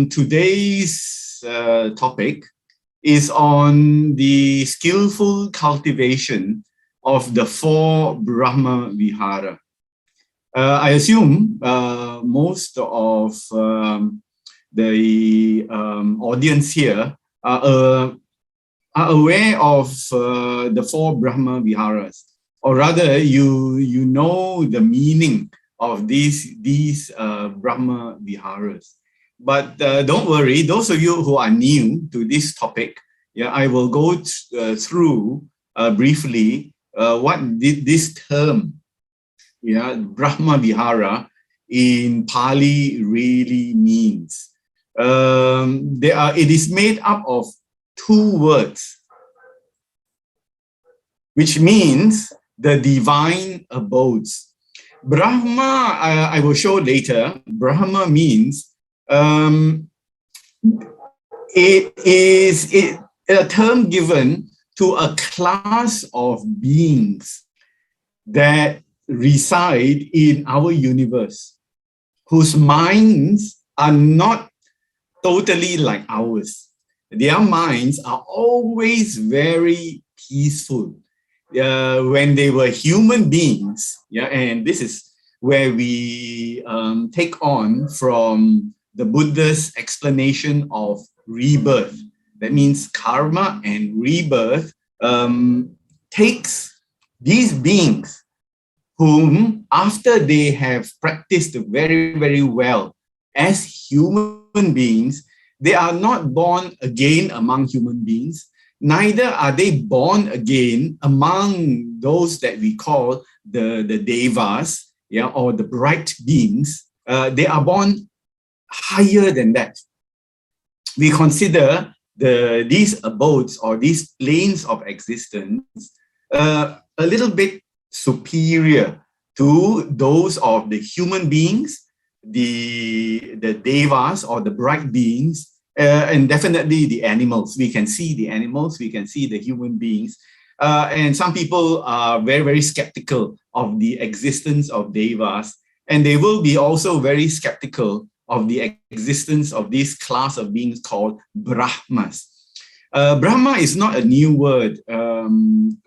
Today's topic is on the skillful cultivation of the four Brahma Vihara. I assume most of the audience here are aware of the four Brahma Viharas, or rather you know the meaning of these Brahma Viharas. But don't worry, those of you who are new to this topic, I will go through briefly what this term, Brahma Vihara in Pali really means. It is made up of two words, which means the divine abodes. Brahma, I will show later, Brahma means it is a term given to a class of beings that reside in our universe, whose minds are not totally like ours. Their minds are always very peaceful. When they were human beings, and this is where we take on from the Buddha's explanation of rebirth. That means karma and rebirth takes these beings whom, after they have practiced very, very well as human beings, they are not born again among human beings, neither are they born again among those that we call the devas, or the bright beings. They are born higher than that. We consider these abodes or these planes of existence a little bit superior to those of the human beings, the devas or the bright beings, and definitely the animals. We can see the animals, we can see the human beings. And some people are very, very skeptical of the existence of devas, and they will be also very skeptical of the existence of this class of beings called Brahmas. Brahma is not a new word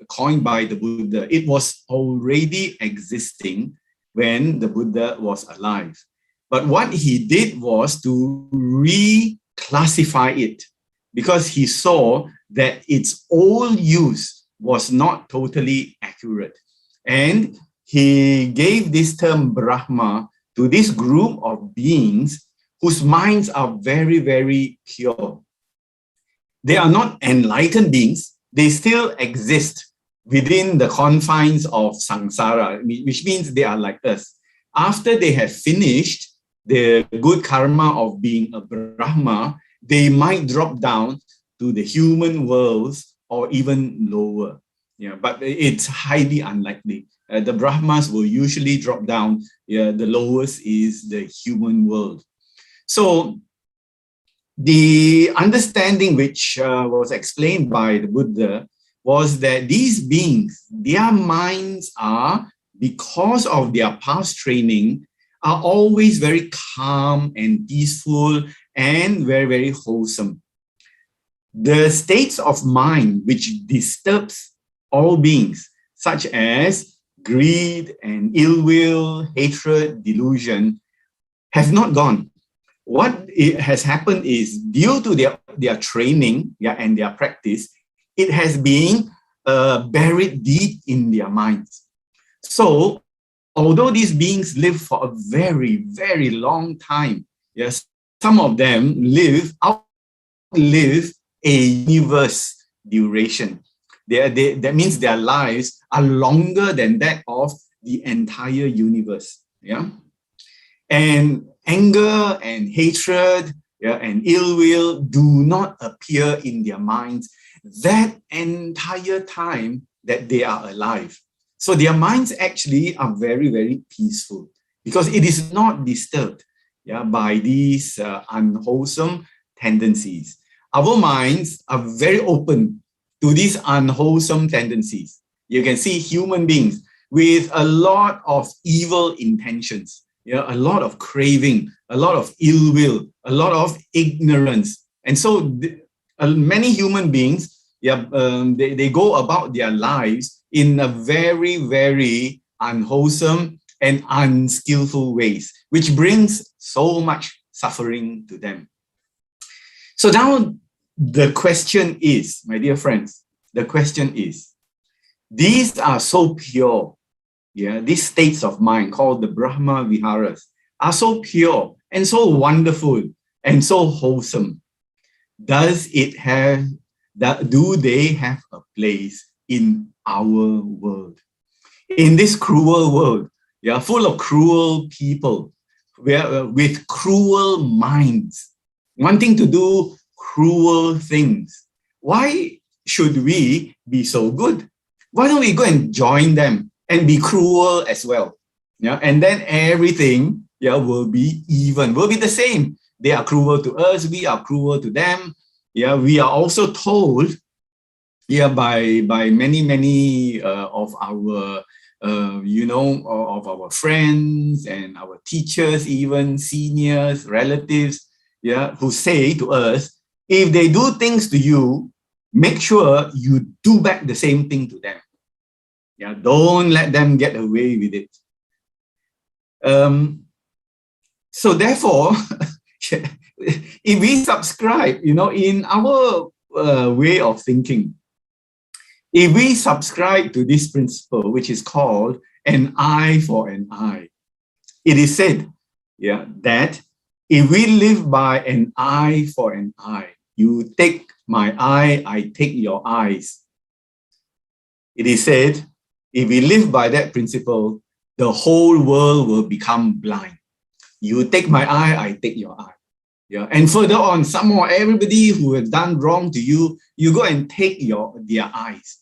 coined by the Buddha. It was already existing when the Buddha was alive. But what he did was to reclassify it, because he saw that its old use was not totally accurate. And he gave this term Brahma to this group of beings whose minds are very, very pure. They are not enlightened beings. They still exist within the confines of samsara, which means they are like us. After they have finished the good karma of being a Brahma, they might drop down to the human worlds or even lower. But it's highly unlikely. The Brahmas will usually drop down. The lowest is the human world. So the understanding which was explained by the Buddha was that these beings, their minds are, because of their past training, are always very calm and peaceful and very, very wholesome. The states of mind which disturbs all beings, such as greed and ill will, hatred, delusion, have not gone. What has happened is, due to their training and their practice, it has been buried deep in their minds. So, although these beings live for a very, very long time, some of them outlive a universe duration. That means their lives are longer than that of the entire universe. And anger and hatred and ill will do not appear in their minds that entire time that they are alive. So their minds actually are very, very peaceful, because it is not disturbed by these unwholesome tendencies. Our minds are very open to these unwholesome tendencies. You can see human beings with a lot of evil intentions, a lot of craving, a lot of ill will, a lot of ignorance. And so many human beings, they go about their lives in a very, very unwholesome and unskillful ways, which brings so much suffering to them. So now the question is, my dear friends, the question is, these are so pure, these states of mind called the Brahma Viharas are so pure and so wonderful and so wholesome. Do they have a place in our world? In this cruel world, full of cruel people, with cruel minds, wanting to do cruel things. Why should we be so good? Why don't we go and join them and be cruel as well? And then everything will be even, will be the same. They are cruel to us, we are cruel to them. We are also told by many of our of our friends and our teachers, even seniors, relatives, who say to us, if they do things to you, make sure you do back the same thing to them. Don't let them get away with it. So therefore, if we subscribe, in our way of thinking, if we subscribe to this principle, which is called an eye for an eye, it is said, that if we live by an eye for an eye, you take my eye, I take your eyes. It is said, if we live by that principle, the whole world will become blind. You take my eye, I take your eye. And further on, some more, everybody who has done wrong to you, you go and take their eyes.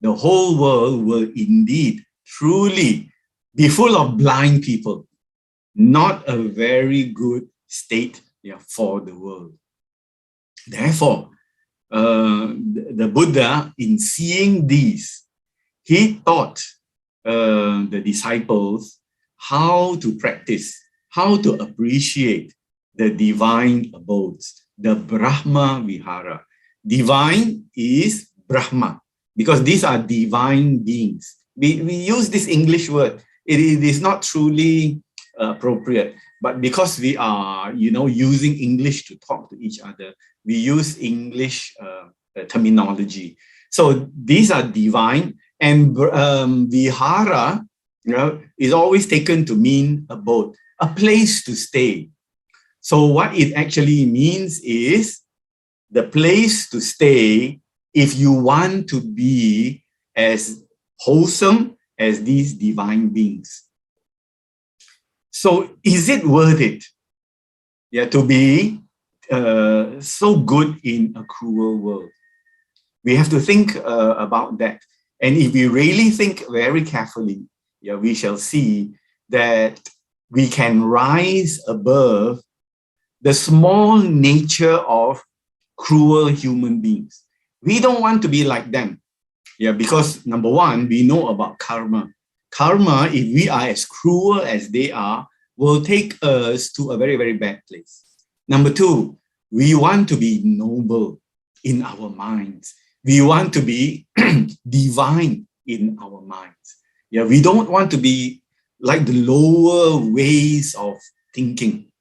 The whole world will indeed, truly be full of blind people. Not a very good state for the world. Therefore, the Buddha, in seeing these, he taught the disciples how to practice, how to appreciate the divine abodes, the Brahma Vihara. Divine is Brahma, because these are divine beings. We use this English word. It is not truly appropriate, but because we are, using English to talk to each other, we use English terminology. So these are divine, and Vihara, is always taken to mean abode, a place to stay. So what it actually means is the place to stay if you want to be as wholesome as these divine beings. So is it worth it to be so good in a cruel world? We have to think about that. And if we really think very carefully, we shall see that we can rise above the small nature of cruel human beings. We don't want to be like them. Because number one, we know about karma. Karma, if we are as cruel as they are, will take us to a very, very bad place. Number two, we want to be noble in our minds. We want to be divine in our minds. We don't want to be like the lower ways of thinking.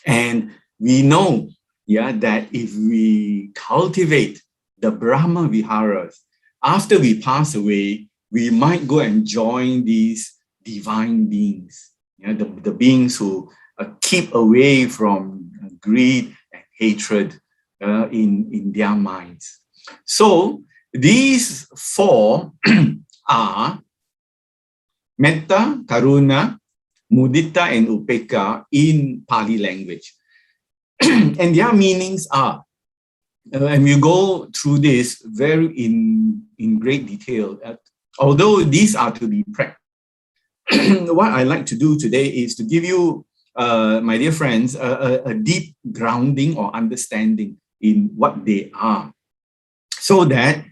And we know, that if we cultivate the Brahma Viharas, after we pass away, we might go and join these divine beings, the beings who keep away from greed and hatred in their minds. So these four are Metta, Karuna, Mudita, and Upekkha in Pali language. And their meanings are, and we go through this very in great detail, although these are to be practiced. What I like to do today is to give you, my dear friends, a deep grounding or understanding in what they are, so that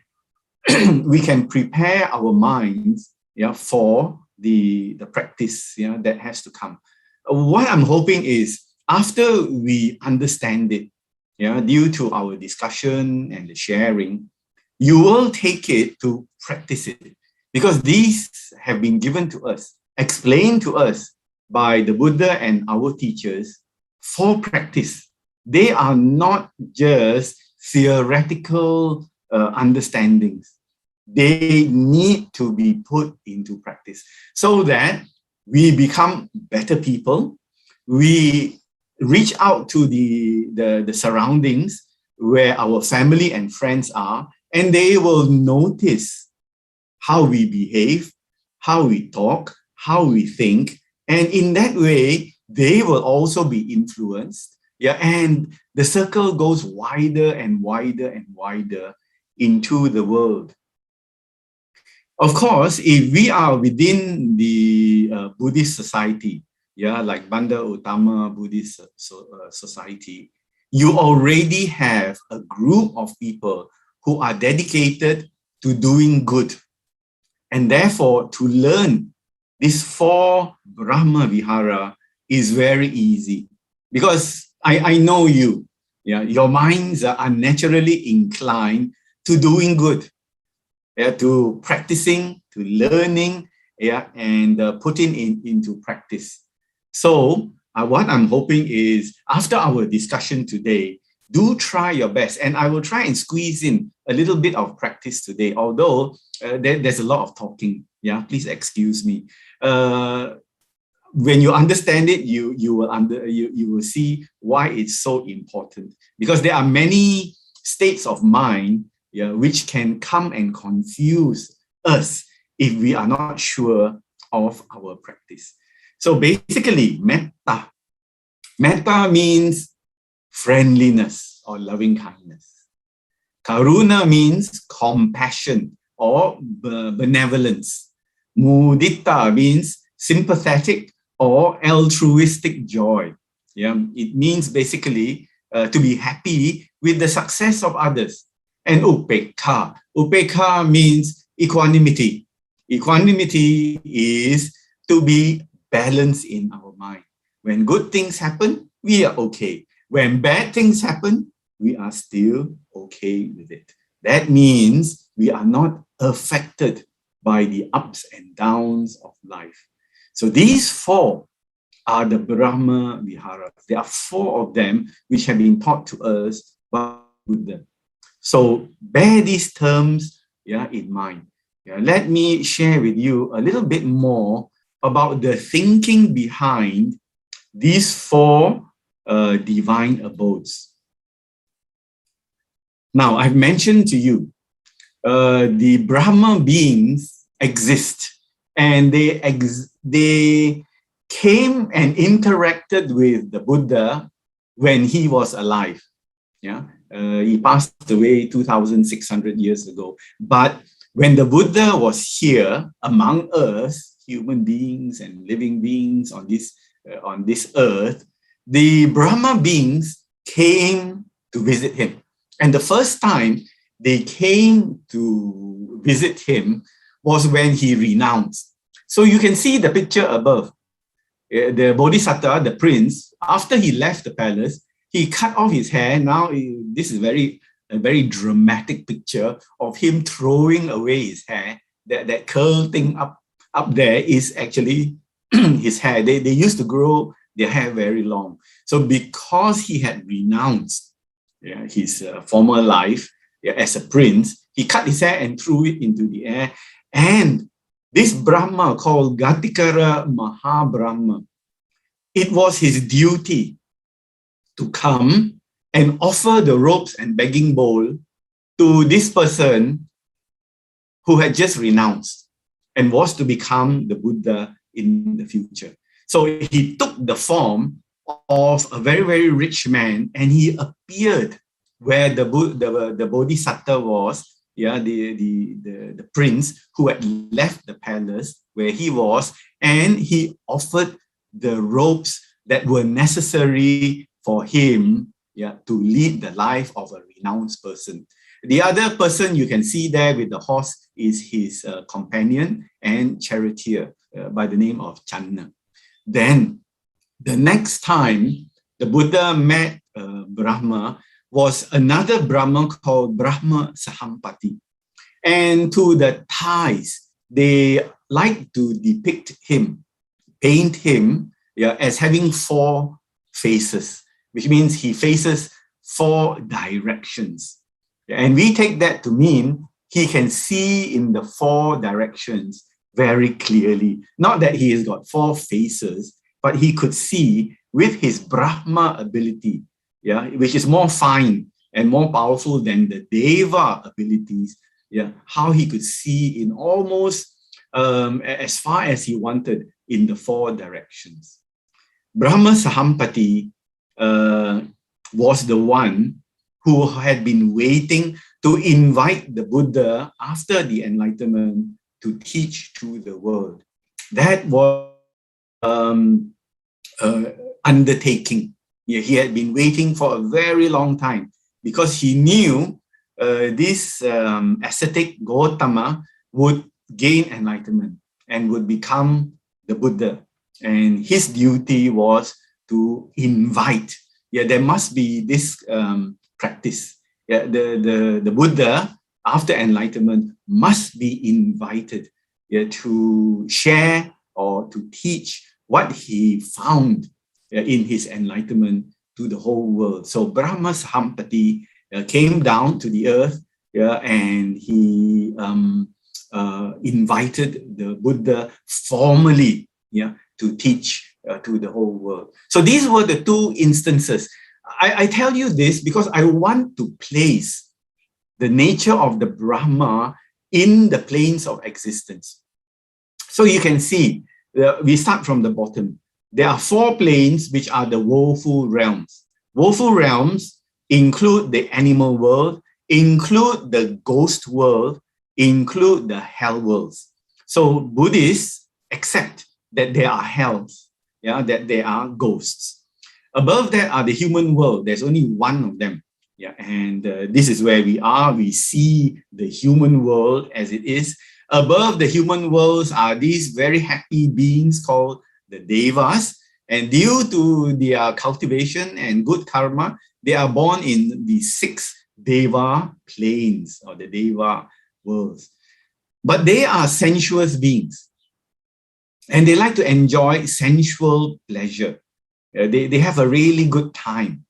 we can prepare our minds for the practice that has to come. What I'm hoping is after we understand it, yeah, due to our discussion and the sharing, you will take it to practice it. Because these have been given to us, explained to us by the Buddha and our teachers for practice. They are not just theoretical understandings. They need to be put into practice so that we become better people. We reach out to the surroundings where our family and friends are, and they will notice how we behave, how we talk, how we think. And in that way, they will also be influenced. Yeah, and the circle goes wider and wider and wider into the world. Of course, if we are within the Buddhist society, yeah, like Bandar Uttama Buddhist society, you already have a group of people who are dedicated to doing good. And therefore, to learn these 4 Brahma Vihara is very easy. Because I know you, yeah, your minds are naturally inclined to doing good, yeah, to practicing, to learning, yeah, and putting into practice. So what I'm hoping is, after our discussion today, do try your best. And I will try and squeeze in a little bit of practice today, although there's a lot of talking. Yeah, please excuse me. When you understand it, you will see why it's so important. Because there are many states of mind, yeah, which can come and confuse us if we are not sure of our practice. So basically, metta. Metta means friendliness or loving kindness. Karuna means compassion or benevolence. Mudita means sympathetic or altruistic joy. Yeah, it means basically to be happy with the success of others. And upekha. Upekha means equanimity. Equanimity is to be balanced in our mind. When good things happen, we are okay. When bad things happen, we are still okay with it. That means we are not affected by the ups and downs of life. So these 4 are the Brahma Viharas. There are 4 of them which have been taught to us by Buddha. So bear these terms, yeah, in mind. Yeah, let me share with you a little bit more about the thinking behind these 4 divine abodes. Now, I've mentioned to you, the Brahma beings exist, and they came and interacted with the Buddha when he was alive. Yeah, he passed away 2,600 years ago. But when the Buddha was here among us, human beings and living beings on this earth, the Brahma beings came to visit him. And the first time they came to visit him was when he renounced. So you can see the picture above. The Bodhisattva, the prince, after he left the palace, he cut off his hair. Now, this is a very dramatic picture of him throwing away his hair. That curl thing up there is actually his hair. They used to grow their hair very long. So because he had renounced his former life as a prince, he cut his hair and threw it into the air. And this Brahma, called Gatikara Mahabrahma, it was his duty to come and offer the robes and begging bowl to this person who had just renounced and was to become the Buddha in the future. So he took the form of a very, very rich man, and he appeared where the Bodhisattva was, the prince who had left the palace where he was, and he offered the robes that were necessary for him to lead the life of a renounced person. The other person you can see there with the horse is his companion and charioteer by the name of Channa. Then the next time the Buddha met Brahma was another Brahma called Brahma Sahampati. And to the Thais, they like to depict him, paint him, yeah, as having four faces, which means he faces four directions. And we take that to mean he can see in the four directions very clearly. Not that he has got four faces, but he could see with his Brahma ability, yeah, which is more fine and more powerful than the Deva abilities, yeah, how he could see in almost as far as he wanted in the four directions. Brahma Sahampati was the one who had been waiting to invite the Buddha after the enlightenment to teach to the world. That was undertaking. Yeah, he had been waiting for a very long time because he knew this ascetic Gautama would gain enlightenment and would become the Buddha. And his duty was to invite. Yeah, there must be this practice. Yeah, the Buddha, after enlightenment, must be invited, yeah, to share or to teach what he found in his enlightenment to the whole world. So Brahma Sahampati came down to the earth, yeah, and he invited the Buddha formally, yeah, to teach to the whole world. So these were the two instances. I tell you this because I want to place the nature of the Brahma in the planes of existence. So you can see, we start from the bottom. There are four planes which are the woeful realms. Woeful realms include the animal world, include the ghost world, include the hell worlds. So Buddhists accept that there are hells, yeah, that there are ghosts. Above that are the human world. There's only one of them. Yeah, and this is where we are. We see the human world as it is. Above the human worlds are these very happy beings called the Devas. And due to their cultivation and good karma, they are born in the 6 Deva planes or the Deva worlds. But they are sensuous beings. And they like to enjoy sensual pleasure. They have a really good time.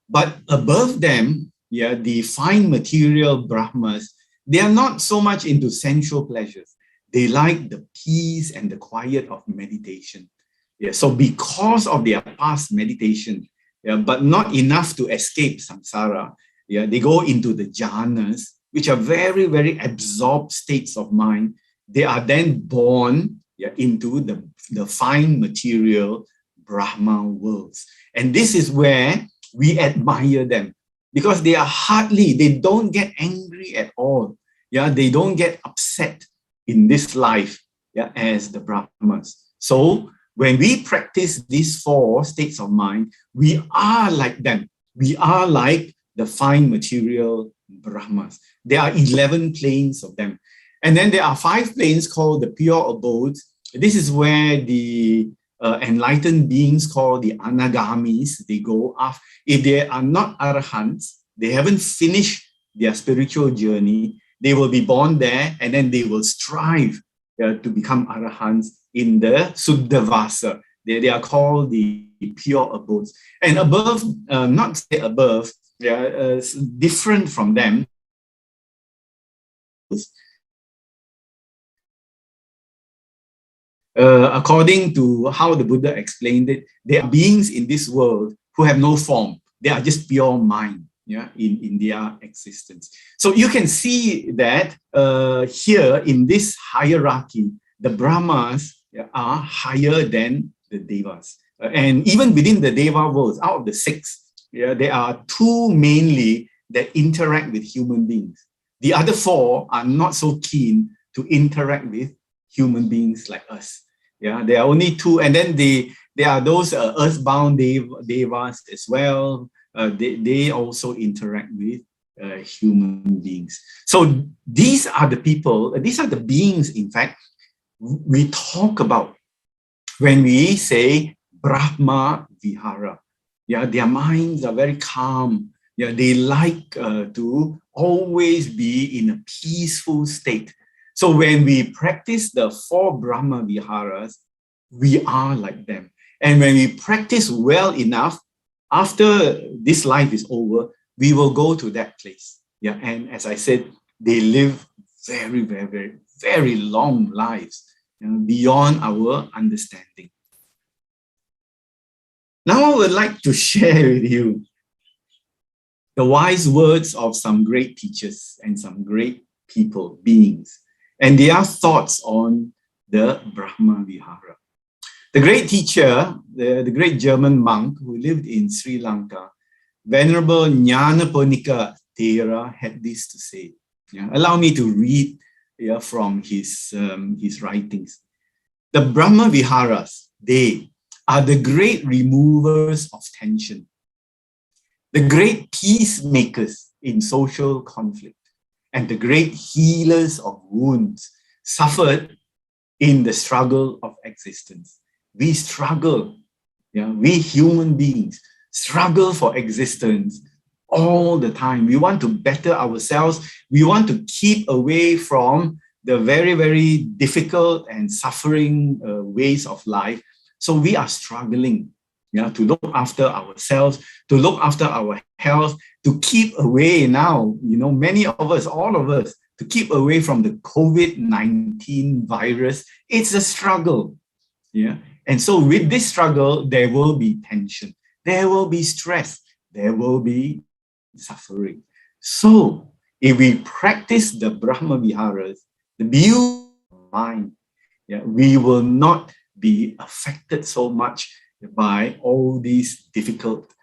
But above them, yeah, the fine material Brahmas, they are not so much into sensual pleasures. They like the peace and the quiet of meditation. Yeah, so because of their past meditation, yeah, but not enough to escape samsara, yeah, they go into the jhanas, which are very, very absorbed states of mind. They are then born, yeah, into the fine material Brahma worlds. And this is where we admire them because they don't get angry at all. Yeah, they don't get upset in this life, yeah, as the Brahmas. So when we practice these 4 states of mind, we are like them. We are like the fine material Brahmas. There are 11 planes of them. And then there are 5 planes called the pure abodes. This is where the enlightened beings called the anagamis, they go off. If they are not arahants, they haven't finished their spiritual journey, they will be born there and then they will strive to become arahants in the Suddhavasa. They are called the pure abodes. And above, not say above, different from them, according to how the Buddha explained it, there are beings in this world who have no form. They are just pure mind, yeah, in their existence. So you can see that here in this hierarchy, the Brahmas are higher than the Devas. And even within the Deva worlds, out of the 6, yeah, there are 2 mainly that interact with human beings. The other 4 are not so keen to interact with human beings like us. Yeah, there are only 2, and then there are those earthbound devas as well. They also interact with human beings. So these are the people, these are the beings, in fact, we talk about when we say Brahma Vihara. Yeah, their minds are very calm. Yeah, they like to always be in a peaceful state. So when we practice the four Brahma Viharas, we are like them. And when we practice well enough, after this life is over, we will go to that place. Yeah, and as I said, they live very, very, very, very long lives, you know, beyond our understanding. Now I would like to share with you the wise words of some great teachers and some great people, beings, and their thoughts on the Brahma Vihara. The great teacher, the great German monk who lived in Sri Lanka, Venerable Nyanaponika Thera, had this to say. Yeah, allow me to read, yeah, from his writings. The Brahma Viharas, they are the great removers of tension, the great peacemakers in social conflict, and the great healers of wounds suffered in the struggle of existence. We struggle, yeah, we human beings struggle for existence all the time. We want to better ourselves. We want to keep away from the very, very difficult and suffering ways of life. So we are struggling, yeah, to look after ourselves, to look after our health, to keep away now, you know, many of us, all of us, to keep away from the COVID-19 virus. It's a struggle, yeah. And so with this struggle, there will be tension, there will be stress, there will be suffering. So if we practice the Brahma Viharas, the beauty of mind, yeah, we will not be affected so much by all these difficult,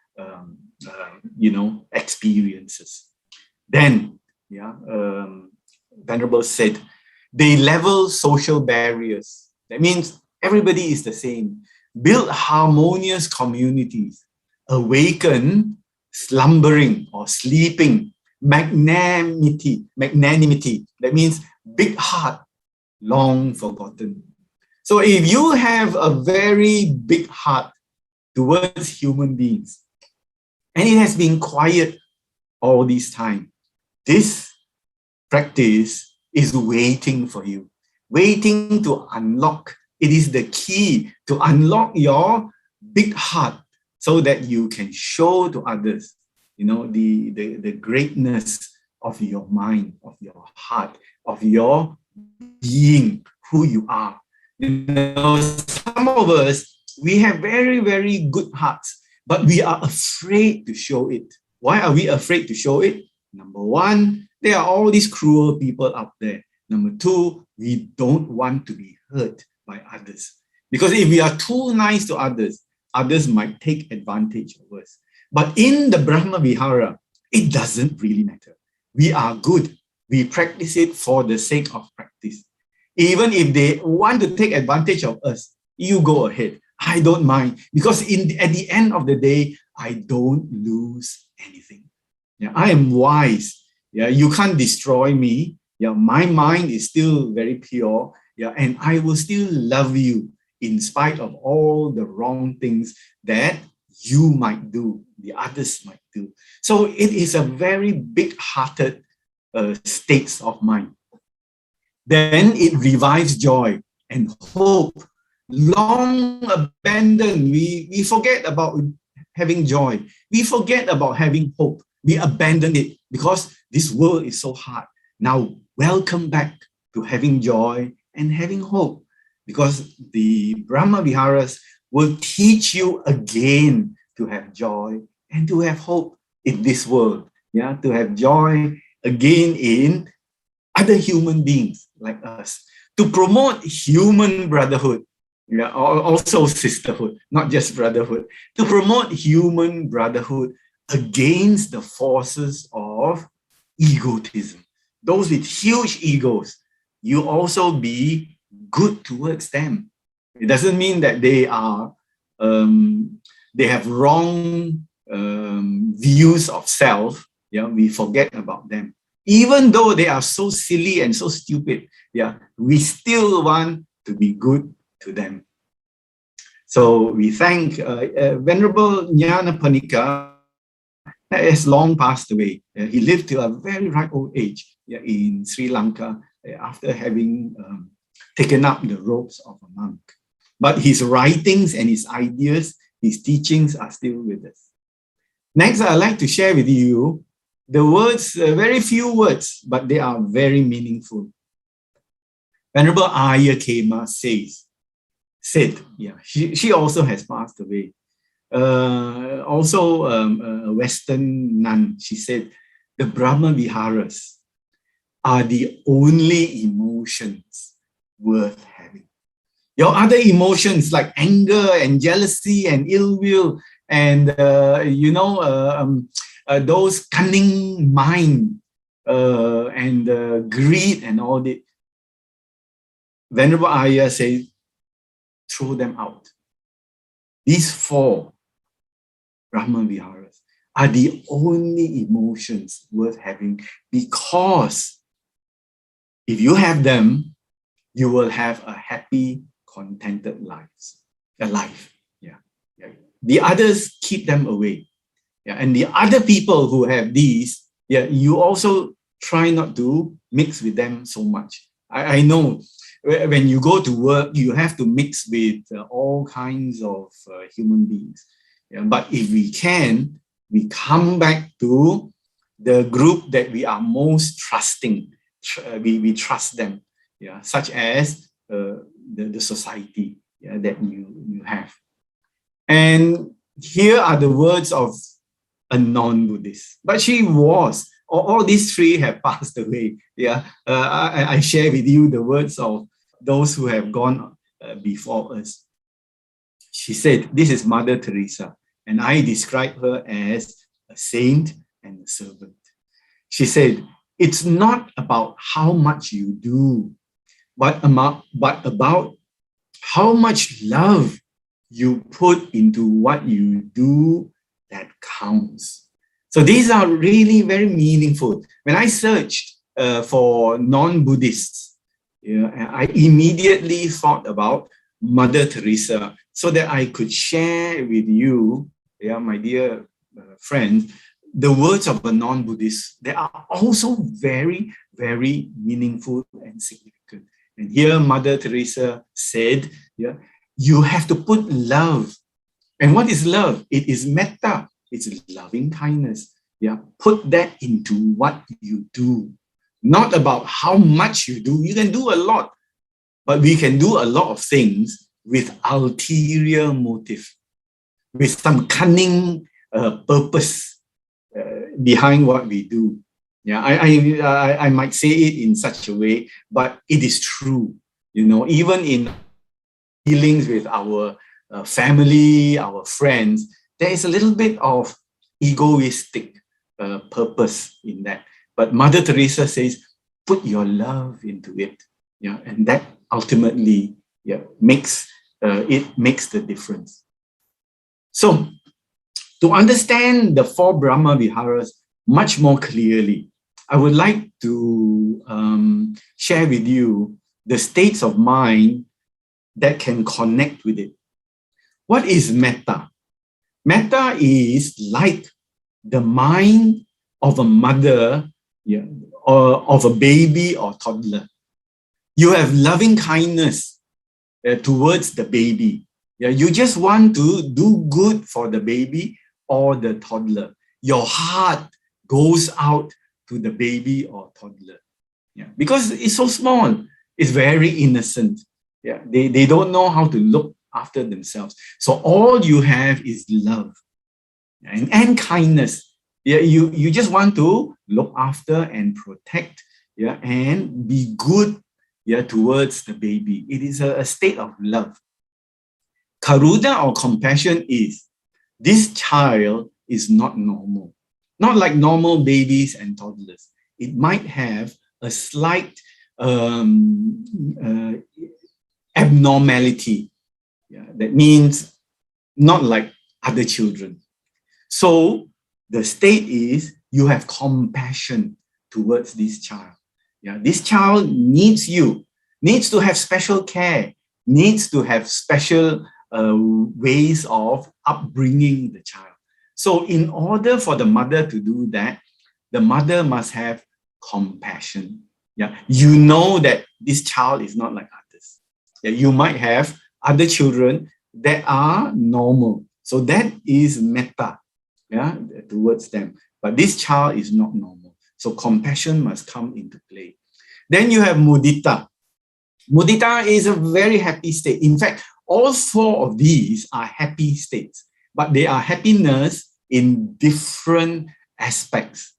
you know, experiences. Then, yeah, Venerable said, they level social barriers. That means everybody is the same. Build harmonious communities. Awaken slumbering or sleeping magnanimity. Magnanimity. That means big heart, long forgotten. So if you have a very big heart towards human beings, and it has been quiet all this time, this practice is waiting for you, waiting to unlock. It is the key to unlock your big heart so that you can show to others, you know, the greatness of your mind, of your heart, of your being, who you are. You know, some of us, we have very, very good hearts, but we are afraid to show it. Why are we afraid to show it? Number one, there are all these cruel people out there. Number two, we don't want to be hurt by others. Because if we are too nice to others, others might take advantage of us. But in the Brahma Vihara, it doesn't really matter. We are good. We practice it for the sake of practice. Even if they want to take advantage of us, you go ahead. I don't mind, because at the end of the day, I don't lose anything. Yeah, I am wise. Yeah, you can't destroy me. Yeah, my mind is still very pure. Yeah, and I will still love you in spite of all the wrong things that you might do, the others might do. So it is a very big-hearted state of mind. Then it revives joy and hope. Long abandoned, we forget about having joy. We forget about having hope. We abandon it because this world is so hard. Now, welcome back to having joy and having hope, because the Brahma Viharas will teach you again to have joy and to have hope in this world. Yeah, to have joy again in other human beings like us, to promote human brotherhood. Yeah, also sisterhood, not just brotherhood, to promote human brotherhood against the forces of egotism. Those with huge egos, you also be good towards them. It doesn't mean that they are they have wrong views of self. Yeah, we forget about them. Even though they are so silly and so stupid, yeah, we still want to be good to them. So we thank Venerable Jnana Panika has long passed away. He lived to a very ripe old age in Sri Lanka after having taken up the robes of a monk. But his writings and his ideas, his teachings are still with us. Next, I'd like to share with you the words, very few words, but they are very meaningful. Venerable Ayya Khema said, she also has passed away. Also a Western nun, she said, the Brahma Viharas are the only emotions worth having. Your other emotions like anger and jealousy and ill will and, those cunning mind and greed and all that, Venerable Ayya says, throw them out. These four Brahma Viharas are the only emotions worth having, because if you have them, you will have a happy, contented life. The others, keep them away. And the other people who have these, you also try not to mix with them so much. I know when you go to work, you have to mix with all kinds of human beings. But if we can, we come back to the group that we are most trusting. We trust them, such as the society that you have. And here are the words of a non-Buddhist. But she was, all these three have passed away. I share with you the words of those who have gone before us. She said, this is Mother Teresa, and I describe her as a saint and a servant. She said, it's not about how much you do, but about how much love you put into what you do that counts. So these are really very meaningful. When I searched for non-Buddhists, I immediately thought about Mother Teresa so that I could share with you, my dear friends, the words of a non-Buddhist that are also very, very meaningful and significant. And here Mother Teresa said, you have to put love. And what is love? It is metta. It's loving kindness. Put that into what you do. Not about how much you do. You can do a lot, but we can do a lot of things with ulterior motive, with some cunning purpose behind what we do. I might say it in such a way, but it is true. Even in dealings with our family, our friends, there is a little bit of egoistic purpose in that. But Mother Teresa says, put your love into it, and that ultimately makes the difference. So, to understand the four Brahma Viharas much more clearly, I would like to share with you the states of mind that can connect with it. What is metta? Metta is like the mind of a mother, or of a baby or toddler. You have loving kindness towards the baby. You just want to do good for the baby or the toddler. Your heart goes out to the baby or toddler. Because it's so small. It's very innocent. They don't know how to look after themselves. So all you have is love and kindness. You just want to look after and protect, and be good, towards the baby. It is a state of love. Karuna or compassion is, this child is not normal. Not like normal babies and toddlers. It might have a slight abnormality. That means not like other children. So the state is you have compassion towards this child. This child needs you, needs to have special care, needs to have special ways of upbringing the child. So in order for the mother to do that, the mother must have compassion. Yeah, you know that this child is not like others. Yeah, you might have other children that are normal. So that is metta, yeah, towards them. But this child is not normal. So compassion must come into play. Then you have mudita. Mudita is a very happy state. In fact, all four of these are happy states, but they are happiness in different aspects.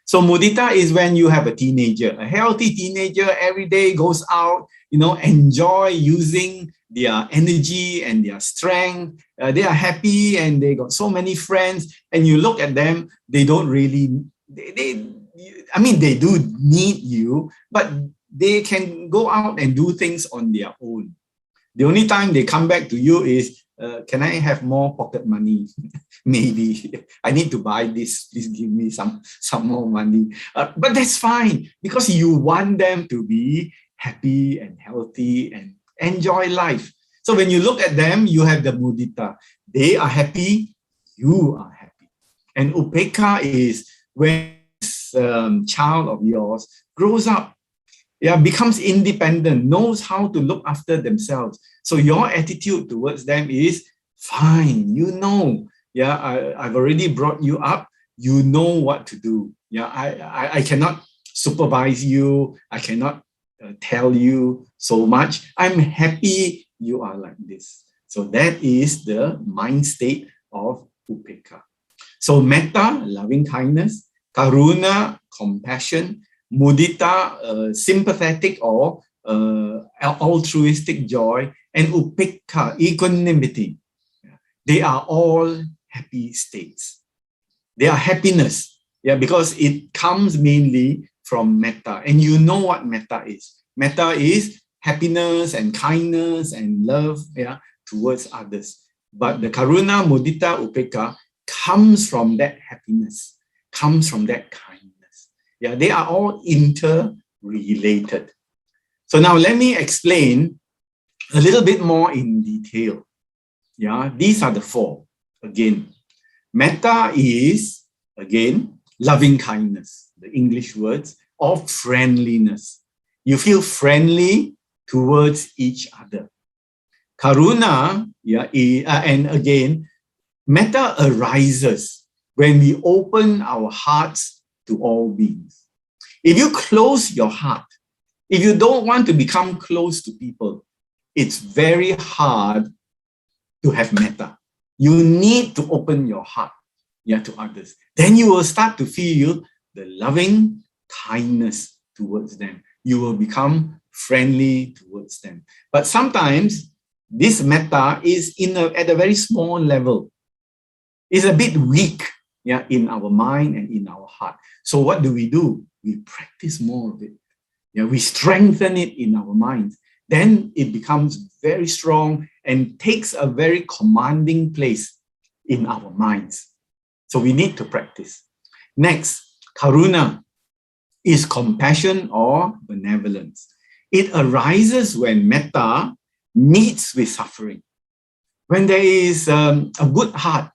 So mudita is when you have a teenager, a healthy teenager, every day goes out, enjoy using their energy and their strength. They are happy and they got so many friends. And you look at them, they don't really, they do need you, but they can go out and do things on their own. The only time they come back to you is, can I have more pocket money? Maybe I need to buy this. Please give me some more money. But that's fine because you want them to be happy and healthy and enjoy life. So when you look at them, you have the mudita. They are happy, you are happy. And upekkha is when this child of yours grows up, becomes independent, knows how to look after themselves. So your attitude towards them is fine. I've already brought you up. You know what to do. I cannot supervise you. I cannot tell you so much. I'm happy you are like this. So that is the mind state of upekkha. So metta, loving kindness, karuna, compassion, mudita, sympathetic or altruistic joy, and upekkha, equanimity. They are all happy states. They are happiness, because it comes mainly from metta. And you know what metta is. Metta is happiness and kindness and love, towards others. But the karuna, mudita, upekkha comes from that happiness, comes from that kindness. They are all interrelated. So now let me explain a little bit more in detail. These are the four. Again, metta is, again, loving kindness, the English words, or friendliness. You feel friendly towards each other. Karuna, and again, metta arises when we open our hearts to all beings. If you close your heart, if you don't want to become close to people, it's very hard to have metta. You need to open your heart to others. Then you will start to feel the loving kindness towards them. You will become friendly towards them. But sometimes this metta is at a very small level. It's a bit weak in our mind and in our heart. So what do? We practice more of it. We strengthen it in our minds. Then it becomes very strong and takes a very commanding place in our minds. So we need to practice. Next, karuna is compassion or benevolence. It arises when metta meets with suffering. When there is a good heart,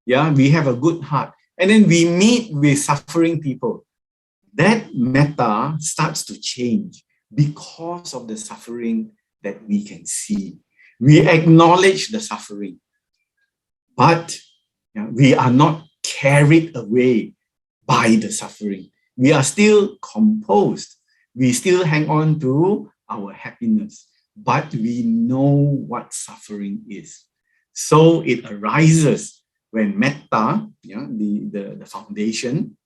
we have a good heart, and then we meet with suffering people, that metta starts to change because of the suffering that we can see. We acknowledge the suffering, but we are not carried away by the suffering. We are still composed. We still hang on to our happiness, but we know what suffering is. So it arises when metta, the foundation,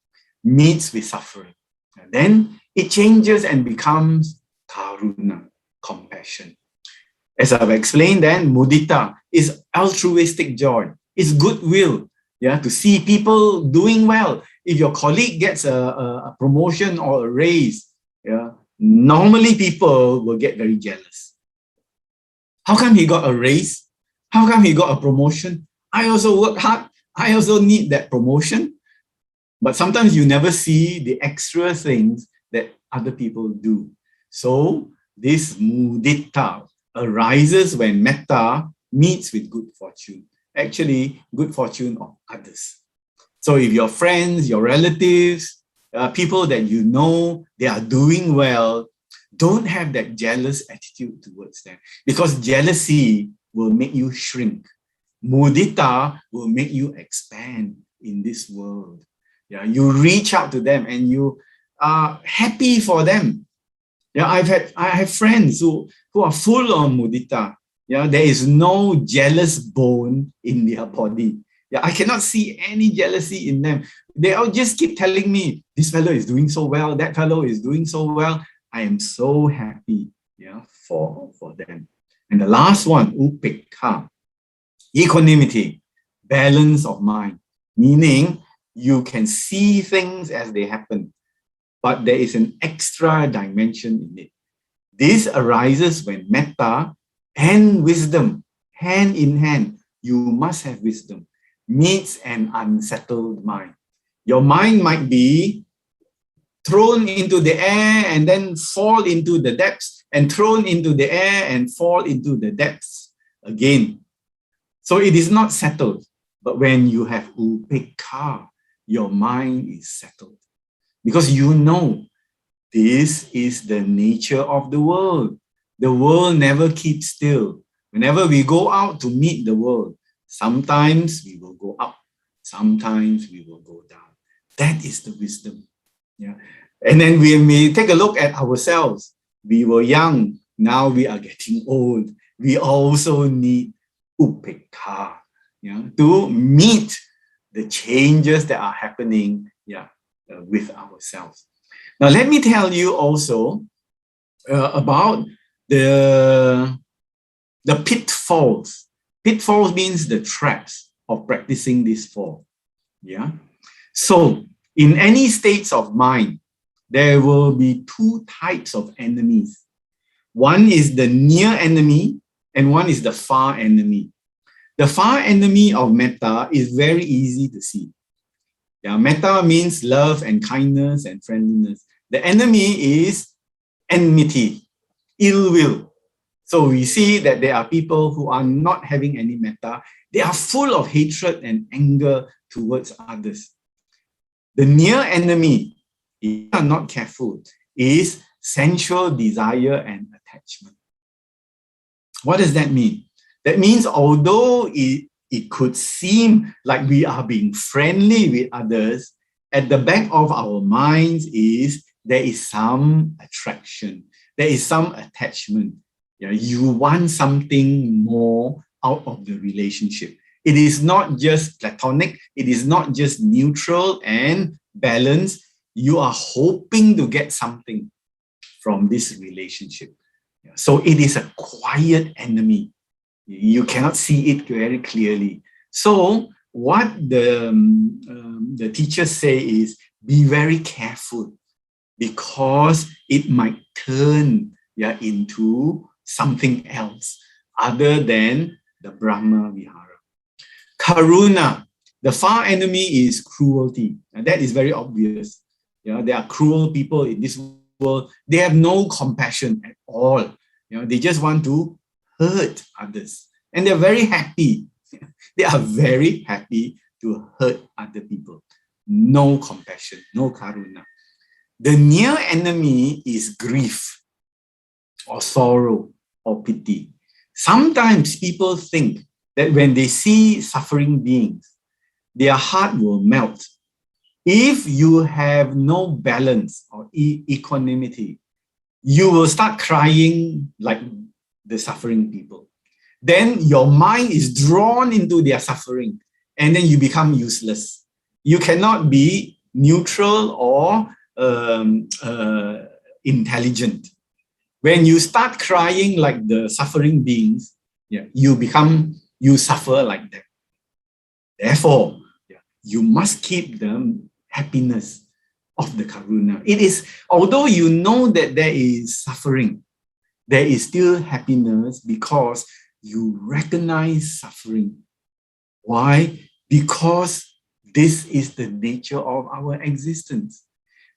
meets with suffering. And then it changes and becomes karuna, compassion. As I've explained then, mudita is altruistic joy. It's goodwill, to see people doing well. If your colleague gets a promotion or a raise, normally people will get very jealous. How come he got a raise? How come he got a promotion? I also work hard. I also need that promotion. But sometimes you never see the extra things that other people do. So this mudita arises when metta meets with good fortune. Actually, good fortune of others. So if your friends, your relatives, people that you know, they are doing well, don't have that jealous attitude towards them, because jealousy will make you shrink. Mudita will make you expand in this world. Yeah, you reach out to them and you are happy for them. Yeah, I have friends who are full of mudita. Yeah, there is no jealous bone in their body. Yeah, I cannot see any jealousy in them. They all just keep telling me, this fellow is doing so well, that fellow is doing so well. I am so happy, yeah, for them. And the last one, upekha, equanimity, balance of mind, meaning you can see things as they happen, but there is an extra dimension in it. This arises when metta and wisdom, hand in hand, you must have wisdom, meets an unsettled mind. Your mind might be thrown into the air and then fall into the depths, and thrown into the air and fall into the depths again. So it is not settled. But when you have upekha, your mind is settled. Because you know this is the nature of the world. The world never keeps still. Whenever we go out to meet the world, sometimes we will go up, sometimes we will go down. That is the wisdom. Yeah. And then we may take a look at ourselves. We were young, now we are getting old. We also need upekha, yeah, to meet the changes that are happening, yeah, with ourselves. Now, let me tell you also about the pitfalls. Pitfalls means the traps of practicing this four. Yeah. So, in any states of mind, there will be two types of enemies. One is the near enemy, and one is the far enemy. The far enemy of metta is very easy to see. Yeah, metta means love and kindness and friendliness. The enemy is enmity, ill will. So we see that there are people who are not having any metta. They are full of hatred and anger towards others. The near enemy, if you are not careful, is sensual desire and attachment. What does that mean? That means although it could seem like we are being friendly with others, at the back of our minds is there is some attraction, there is some attachment. Yeah, you want something more out of the relationship. It is not just platonic, it is not just neutral and balanced. You are hoping to get something from this relationship. Yeah, so it is a quiet enemy. You cannot see it very clearly. So what the teachers say is, be very careful, because it might turn, yeah, into something else other than the Brahma Vihara. Karuna, the far enemy is cruelty. And that is very obvious. Yeah, there are cruel people in this world. They have no compassion at all. You know, they just want to hurt others. And they're very happy. They are very happy to hurt other people. No compassion, no karuna. The near enemy is grief or sorrow or pity. Sometimes people think that when they see suffering beings, their heart will melt. If you have no balance or equanimity, you will start crying like the suffering people. Then your mind is drawn into their suffering, and then you become useless. You cannot be neutral or intelligent. When you start crying like the suffering beings, yeah, you suffer like them. Therefore, yeah, you must keep the happiness of the karuna. It is, although you know that there is suffering, there is still happiness because you recognize suffering. Why? Because this is the nature of our existence.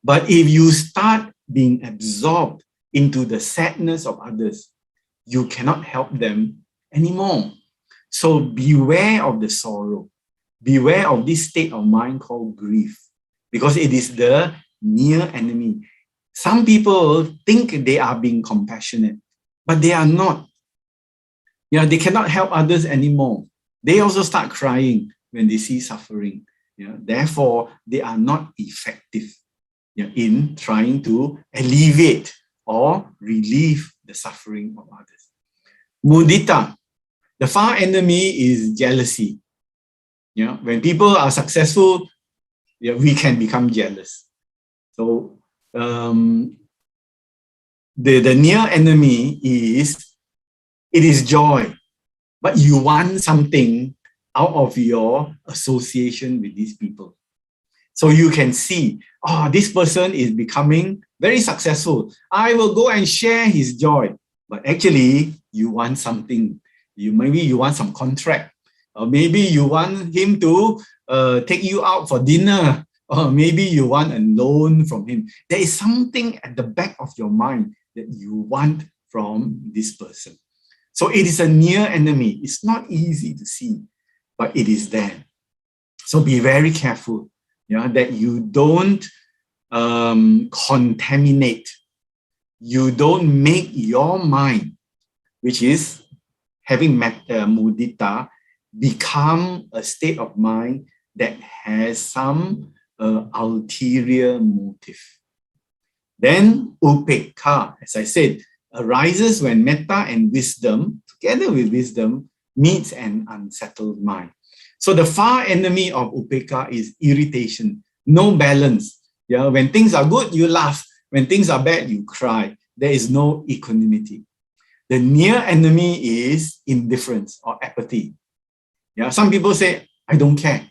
But if you start being absorbed into the sadness of others, you cannot help them anymore. So beware of the sorrow. Beware of this state of mind called grief, because it is the near enemy. Some people think they are being compassionate, but they are not. Yeah, they cannot help others anymore. They also start crying when they see suffering. Yeah, therefore, they are not effective, yeah, in trying to alleviate or relieve the suffering of others. Mudita, the far enemy is jealousy. Yeah, when people are successful, yeah, we can become jealous. So the near enemy is, it is joy, but you want something out of your association with these people. So you can see, oh, this person is becoming very successful. I will go and share his joy. But actually, you want something. Maybe you want some contract. Or maybe you want him to take you out for dinner. Or maybe you want a loan from him. There is something at the back of your mind that you want from this person. So it is a near enemy. It's not easy to see, but it is there. So be very careful, yeah, that you don't contaminate. You don't make your mind, which is having mudita, become a state of mind that has some ulterior motive. Then upekha, as I said, arises when metta and wisdom, together with wisdom, meets an unsettled mind. So the far enemy of upekha is irritation, no balance. Yeah, when things are good, you laugh. When things are bad, you cry. There is no equanimity. The near enemy is indifference or apathy. Yeah, some people say, I don't care.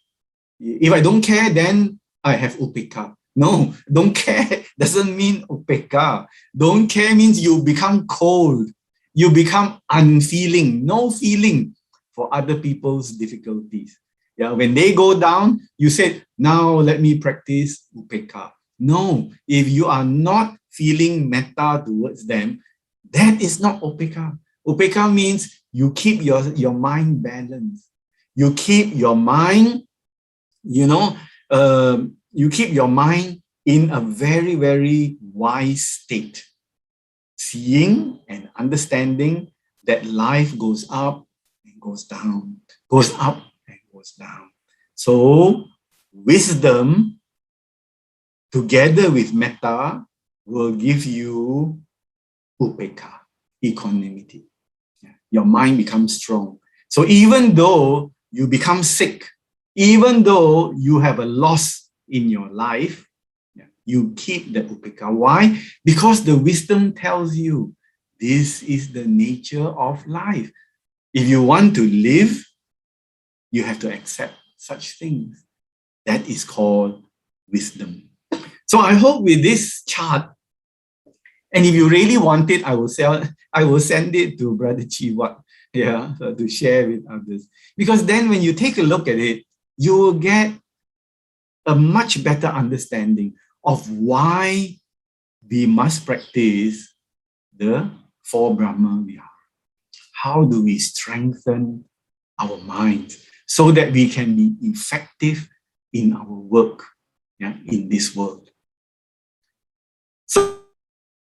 If I don't care, then I have upekha. No, don't care doesn't mean upekha. Don't care means you become cold. You become unfeeling, no feeling for other people's difficulties. Yeah, when they go down, you said, now let me practice upekha. No, if you are not feeling metta towards them, that is not upekha. Upekha means you keep your mind balanced. You keep your mind, you keep your mind in a very, very wise state, seeing and understanding that life goes up and goes down, goes up and goes down. So wisdom together with metta will give you upekha, equanimity. Your mind becomes strong. So even though you become sick, even though you have a loss in your life, you keep the upekha. Why? Because the wisdom tells you this is the nature of life. If you want to live, you have to accept such things. That is called wisdom. So I hope with this chart, and if you really want it, I will send it to Brother Chiwat, yeah, to share with others. Because then when you take a look at it, you will get a much better understanding of why we must practice the 4 Brahma Vihara. How do we strengthen our minds so that we can be effective in our work, yeah, in this world? So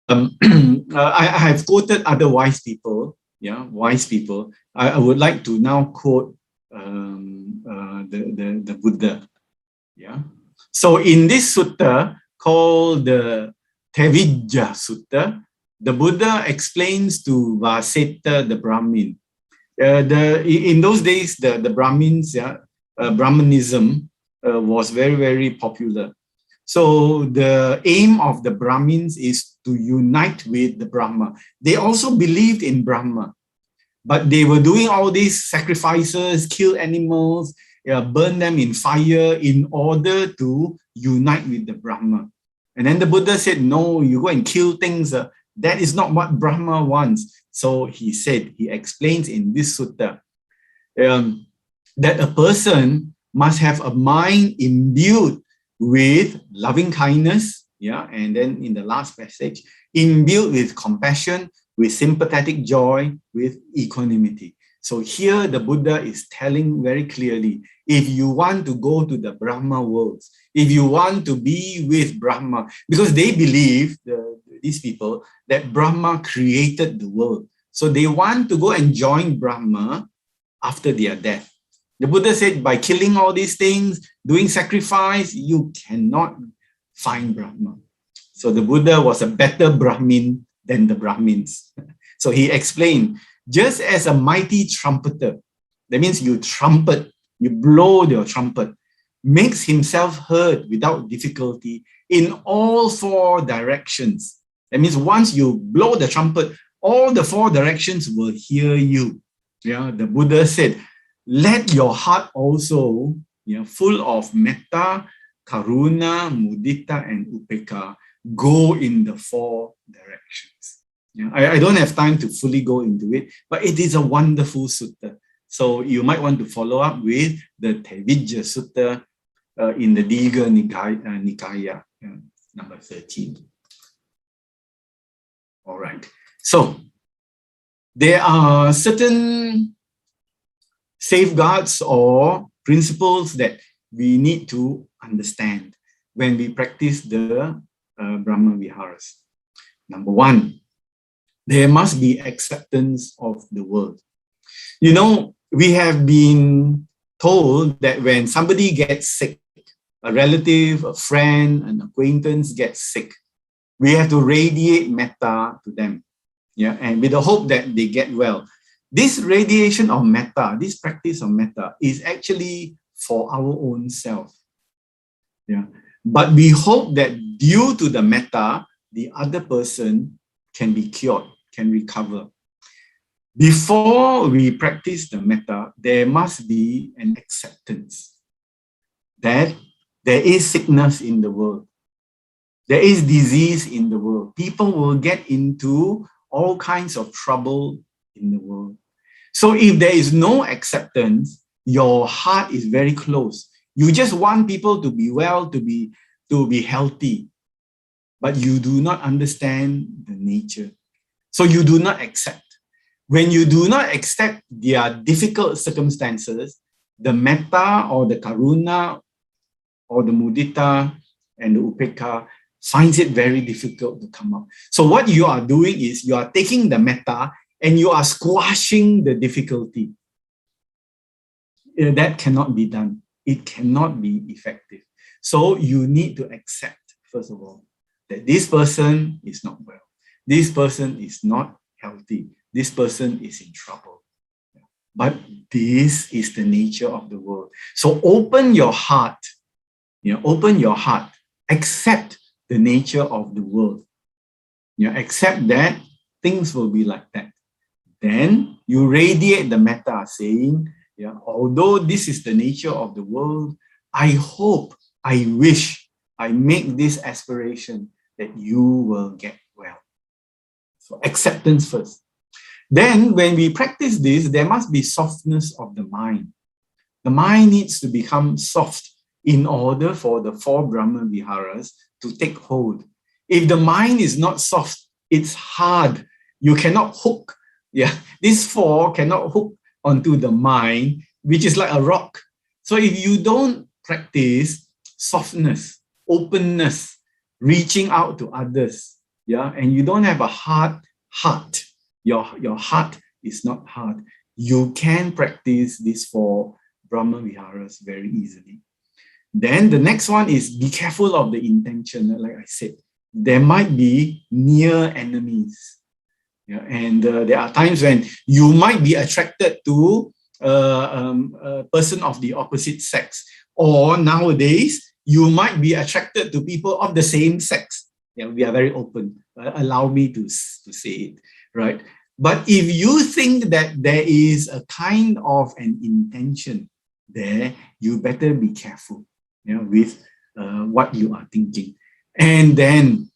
I have quoted other wise people, yeah, wise people. I would like to now quote the Buddha, yeah. So in this sutta called the Tevijja Sutta, the Buddha explains to Vaseta, the Brahmin. In those days, the Brahmins, yeah, Brahmanism was very, very popular. So the aim of the Brahmins is to unite with the Brahma. They also believed in Brahma, but they were doing all these sacrifices, kill animals, burn them in fire in order to unite with the Brahma. And then the Buddha said, no, you go and kill things. That is not what Brahma wants. So he said, he explains in this sutta that a person must have a mind imbued with loving kindness, yeah, and then in the last passage, imbued with compassion, with sympathetic joy, with equanimity. So here the Buddha is telling very clearly, if you want to go to the Brahma worlds, if you want to be with Brahma, because they believe, these people, that Brahma created the world. So they want to go and join Brahma after their death. The Buddha said, by killing all these things, doing sacrifice, you cannot find Brahma. So the Buddha was a better Brahmin than the Brahmins. So he explained, just as a mighty trumpeter, that means you trumpet, you blow your trumpet, makes himself heard without difficulty in all four directions. That means once you blow the trumpet, all the four directions will hear you. Yeah, the Buddha said, let your heart also, full of metta, karuna, mudita, and upekkha, go in the four directions. Yeah, I don't have time to fully go into it, but it is a wonderful sutta. So you might want to follow up with the Tevijja Sutta in the Digha Nikaya, number 13. All right. So there are certain safeguards or principles that we need to understand when we practice the Brahma Viharas. Number one, there must be acceptance of the world. You know, we have been told that when somebody gets sick, a relative, a friend, an acquaintance gets sick, we have to radiate metta to them, yeah, and with the hope that they get well. This radiation of metta, this practice of metta, is actually for our own self. Yeah, but we hope that due to the metta, the other person can be cured, can recover. Before we practice the metta, there must be an acceptance that there is sickness in the world. There is disease in the world. People will get into all kinds of trouble in the world. So if there is no acceptance, your heart is very closed. You just want people to be well, to be healthy, but you do not understand the nature. So you do not accept. When you do not accept their difficult circumstances, the metta or the karuna or the mudita and the upekkha finds it very difficult to come up. So what you are doing is you are taking the metta and you are squashing the difficulty. That cannot be done. It cannot be effective. So you need to accept, first of all, that this person is not well. This person is not healthy. This person is in trouble. But this is the nature of the world. So open your heart. Open your heart. Accept the nature of the world. Accept that things will be like that. Then you radiate the metta saying, although this is the nature of the world, I hope, I wish, I make this aspiration that you will get well. So acceptance first. Then when we practice this, there must be softness of the mind. The mind needs to become soft in order for the four Brahma Viharas to take hold. If the mind is not soft, it's hard. You cannot hook. These four cannot hook onto the mind, which is like a rock. So if you don't practice softness, openness, reaching out to others, and you don't have a hard heart, your heart is not hard, you can practice these four Brahma Viharas very easily. Then the next one is be careful of the intention. Like I said, there might be near enemies. And there are times when you might be attracted to a person of the opposite sex, or nowadays you might be attracted to people of the same sex. We are very open. Allow me to say it, right? But if you think that there is a kind of an intention there, you better be careful, with what you are thinking. And then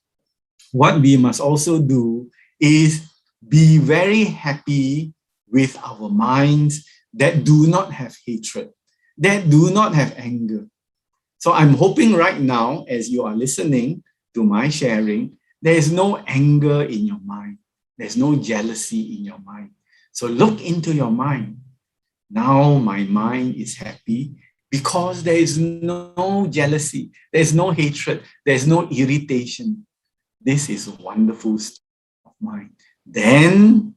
what we must also do is be very happy with our minds that do not have hatred, that do not have anger. So I'm hoping right now, as you are listening to my sharing, there is no anger in your mind. There's no jealousy in your mind. So look into your mind. Now my mind is happy because there is no jealousy, there is no hatred, there is no irritation. This is a wonderful state of mind. Then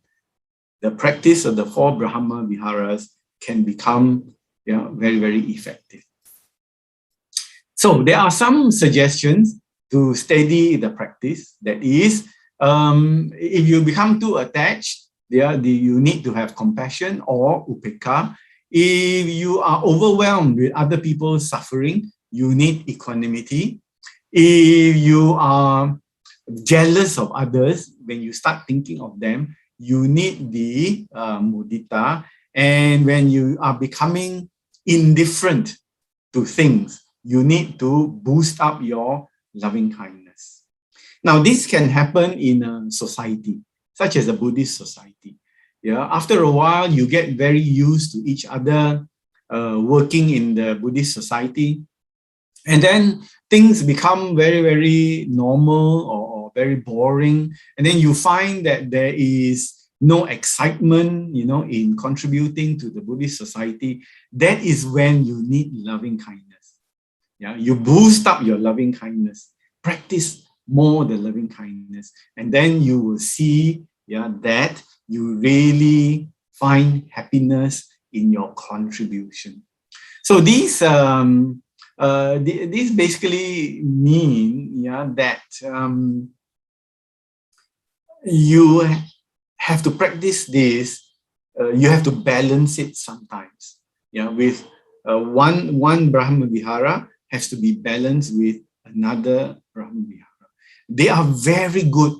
the practice of the 4 Brahma Viharas can become very, very effective. So there are some suggestions to steady the practice. That is, if you become too attached, you need to have compassion or upekkha. If you are overwhelmed with other people's suffering, you need equanimity. If you are jealous of others, when you start thinking of them, you need the mudita. And when you are becoming indifferent to things, you need to boost up your loving kindness. Now, this can happen in a society, such as a Buddhist society. After a while, you get very used to each other working in the Buddhist society. And then things become very, very normal or very boring. And then you find that there is no excitement, in contributing to the Buddhist society. That is when you need loving kindness. You boost up your loving kindness, practice more the loving kindness, and then you will see that you really find happiness in your contribution. So these basically mean that you have to practice this. You have to balance it sometimes. With one Brahma Vihara has to be balanced with another Brahma Vihara. They are very good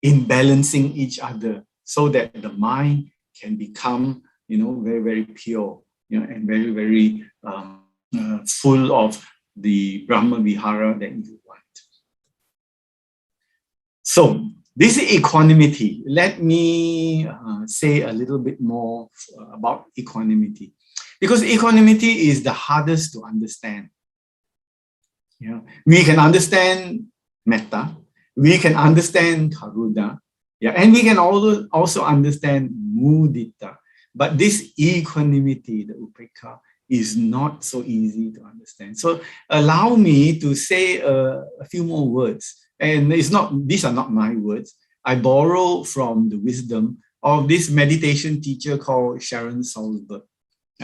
in balancing each other so that the mind can become, very, very pure, and very, very full of the Brahma Vihara that you want. So this is equanimity. Let me say a little bit more about equanimity, because equanimity is the hardest to understand. We can understand metta, we can understand karuna, and we can also understand mudita. But this equanimity, the upekkha, is not so easy to understand. So allow me to say a few more words. And these are not my words. I borrow from the wisdom of this meditation teacher called Sharon Salzberg.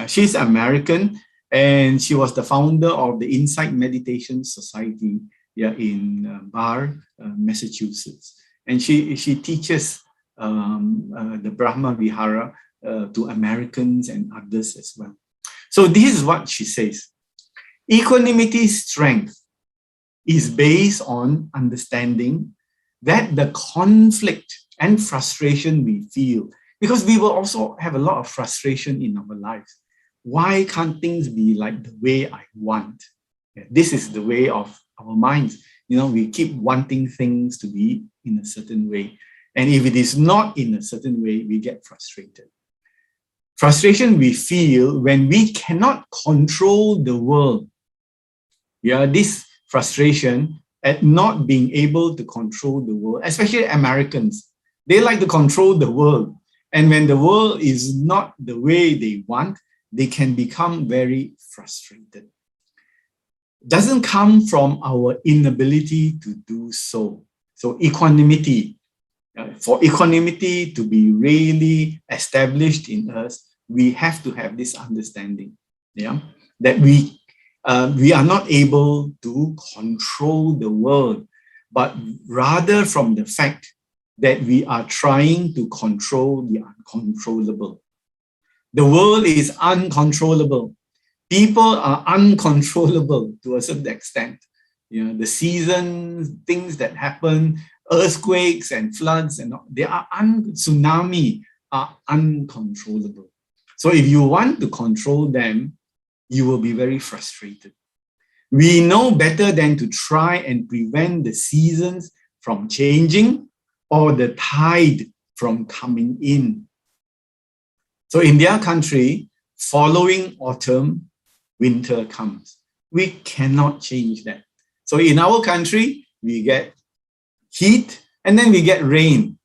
She's American, and she was the founder of the Insight Meditation Society in Bar, Massachusetts. And she teaches the Brahma Vihara to Americans and others as well. So this is what she says. Equanimity's strength is based on understanding that the conflict and frustration we feel, because we will also have a lot of frustration in our lives. Why can't things be like the way I want? This is the way of our minds. We keep wanting things to be in a certain way. And if it is not in a certain way, we get frustrated. Frustration we feel when we cannot control the world. This frustration at not being able to control the world, especially Americans. They like to control the world. And when the world is not the way they want, they can become very frustrated. Doesn't come from our inability to do so. So equanimity, for equanimity to be really established in us, we have to have this understanding, that we are not able to control the world, but rather from the fact that we are trying to control the uncontrollable. The world is uncontrollable. People are uncontrollable to a certain extent. The seasons, things that happen, earthquakes and floods, and tsunami are uncontrollable. So if you want to control them, you will be very frustrated. We know better than to try and prevent the seasons from changing or the tide from coming in. So in their country, following autumn, winter comes. We cannot change that. So in our country, we get heat and then we get rain.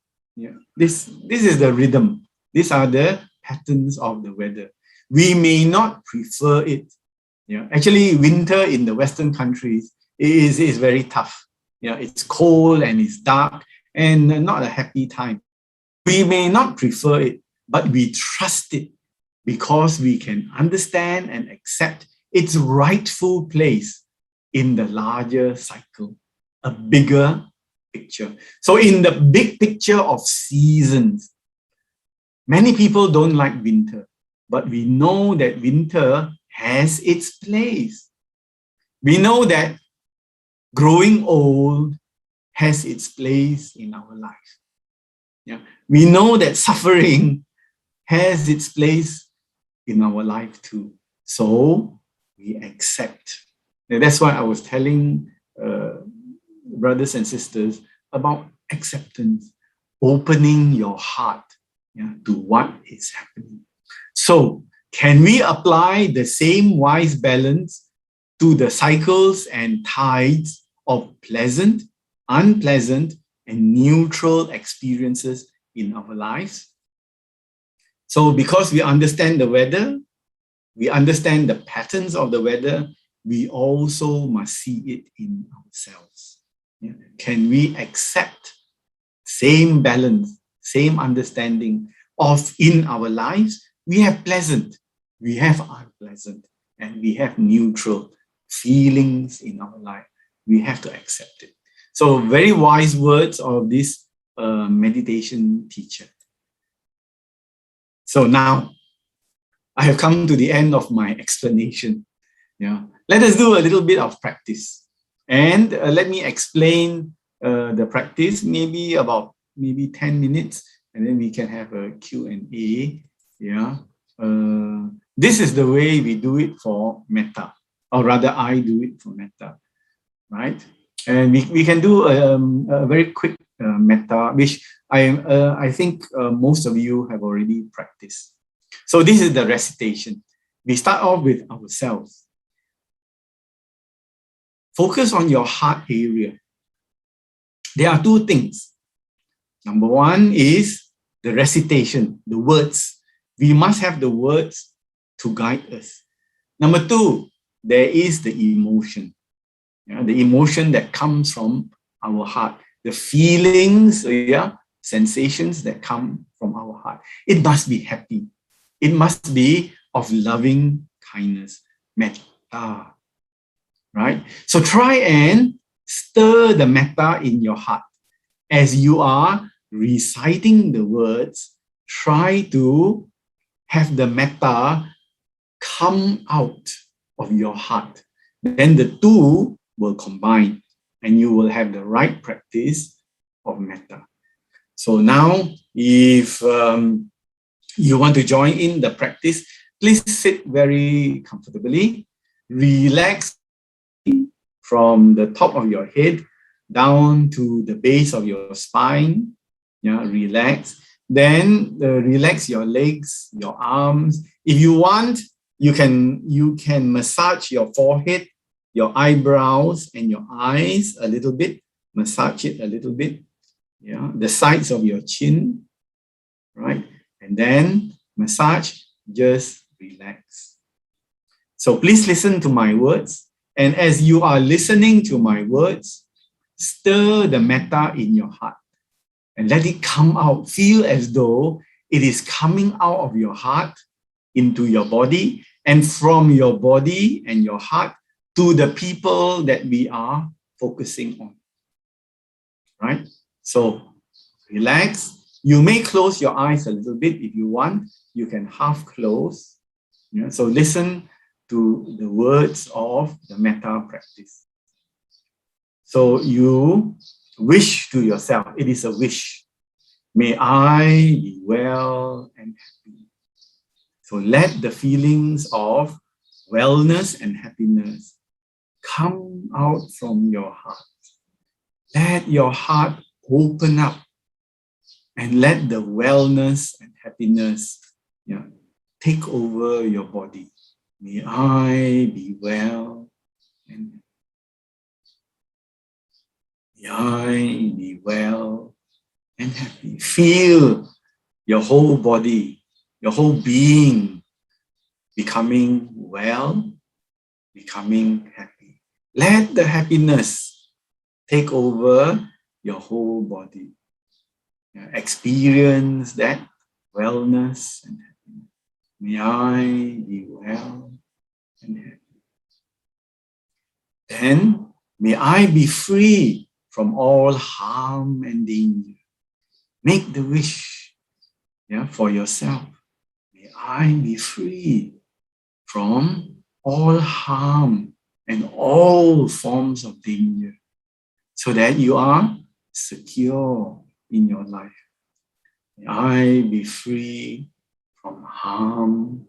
This is the rhythm. These are the patterns of the weather. We may not prefer it. Actually, winter in the Western countries is very tough. It's cold and it's dark and not a happy time. We may not prefer it, but we trust it because we can understand and accept its rightful place in the larger cycle, a bigger picture. So in the big picture of seasons, many people don't like winter, but we know that winter has its place. We know that growing old has its place in our life. We know that suffering has its place in our life too. So we accept. And that's why I was telling brothers and sisters about acceptance, opening your heart to what is happening. So can we apply the same wise balance to the cycles and tides of pleasant, unpleasant, and neutral experiences in our lives? So because we understand the weather, we understand the patterns of the weather, we also must see it in ourselves. Can we accept same balance, same understanding of in our lives? We have pleasant, we have unpleasant, and we have neutral feelings in our life. We have to accept it. So very wise words of this meditation teacher. So now I have come to the end of my explanation. Let us do a little bit of practice. And let me explain the practice, maybe 10 minutes, and then we can have a Q&A. This is the way we do it for metta, or rather I do it for metta, right? And we can do a very quick metta, which I think most of you have already practiced. So this is the recitation. We start off with ourselves. Focus on your heart area. There are two things. Number one is the recitation, the words. We must have the words to guide us. Number two, there is the emotion. The emotion that comes from our heart. The feelings, sensations that come from our heart. It must be happy. It must be of loving kindness, metta. Right? So try and stir the metta in your heart. As you are reciting the words, try to have the metta come out of your heart. Then the two will combine and you will have the right practice of metta. So now, if you want to join in the practice, please sit very comfortably, relax from the top of your head down to the base of your spine. Relax. Then relax your legs, your arms. If you want, you can massage your forehead, your eyebrows, and your eyes a little bit. Massage it a little bit. The sides of your chin, right? And then massage, just relax. So please listen to my words. And as you are listening to my words, stir the metta in your heart and let it come out. Feel as though it is coming out of your heart into your body and from your body and your heart to the people that we are focusing on. Right? So relax. You may close your eyes a little bit if you want. You can half close. So listen to the words of the metta practice. So you wish to yourself, it is a wish. May I be well and happy. So let the feelings of wellness and happiness come out from your heart. Let your heart open up and let the wellness and happiness take over your body. May I be well and may I be well and happy. Feel your whole body, your whole being becoming well, becoming happy. Let the happiness take over your whole body. Experience that wellness and happiness. May I be well and happy. Then may I be free from all harm and danger. Make the wish for yourself. May I be free from all harm and all forms of danger, so that you are secure in your life. May I be free from harm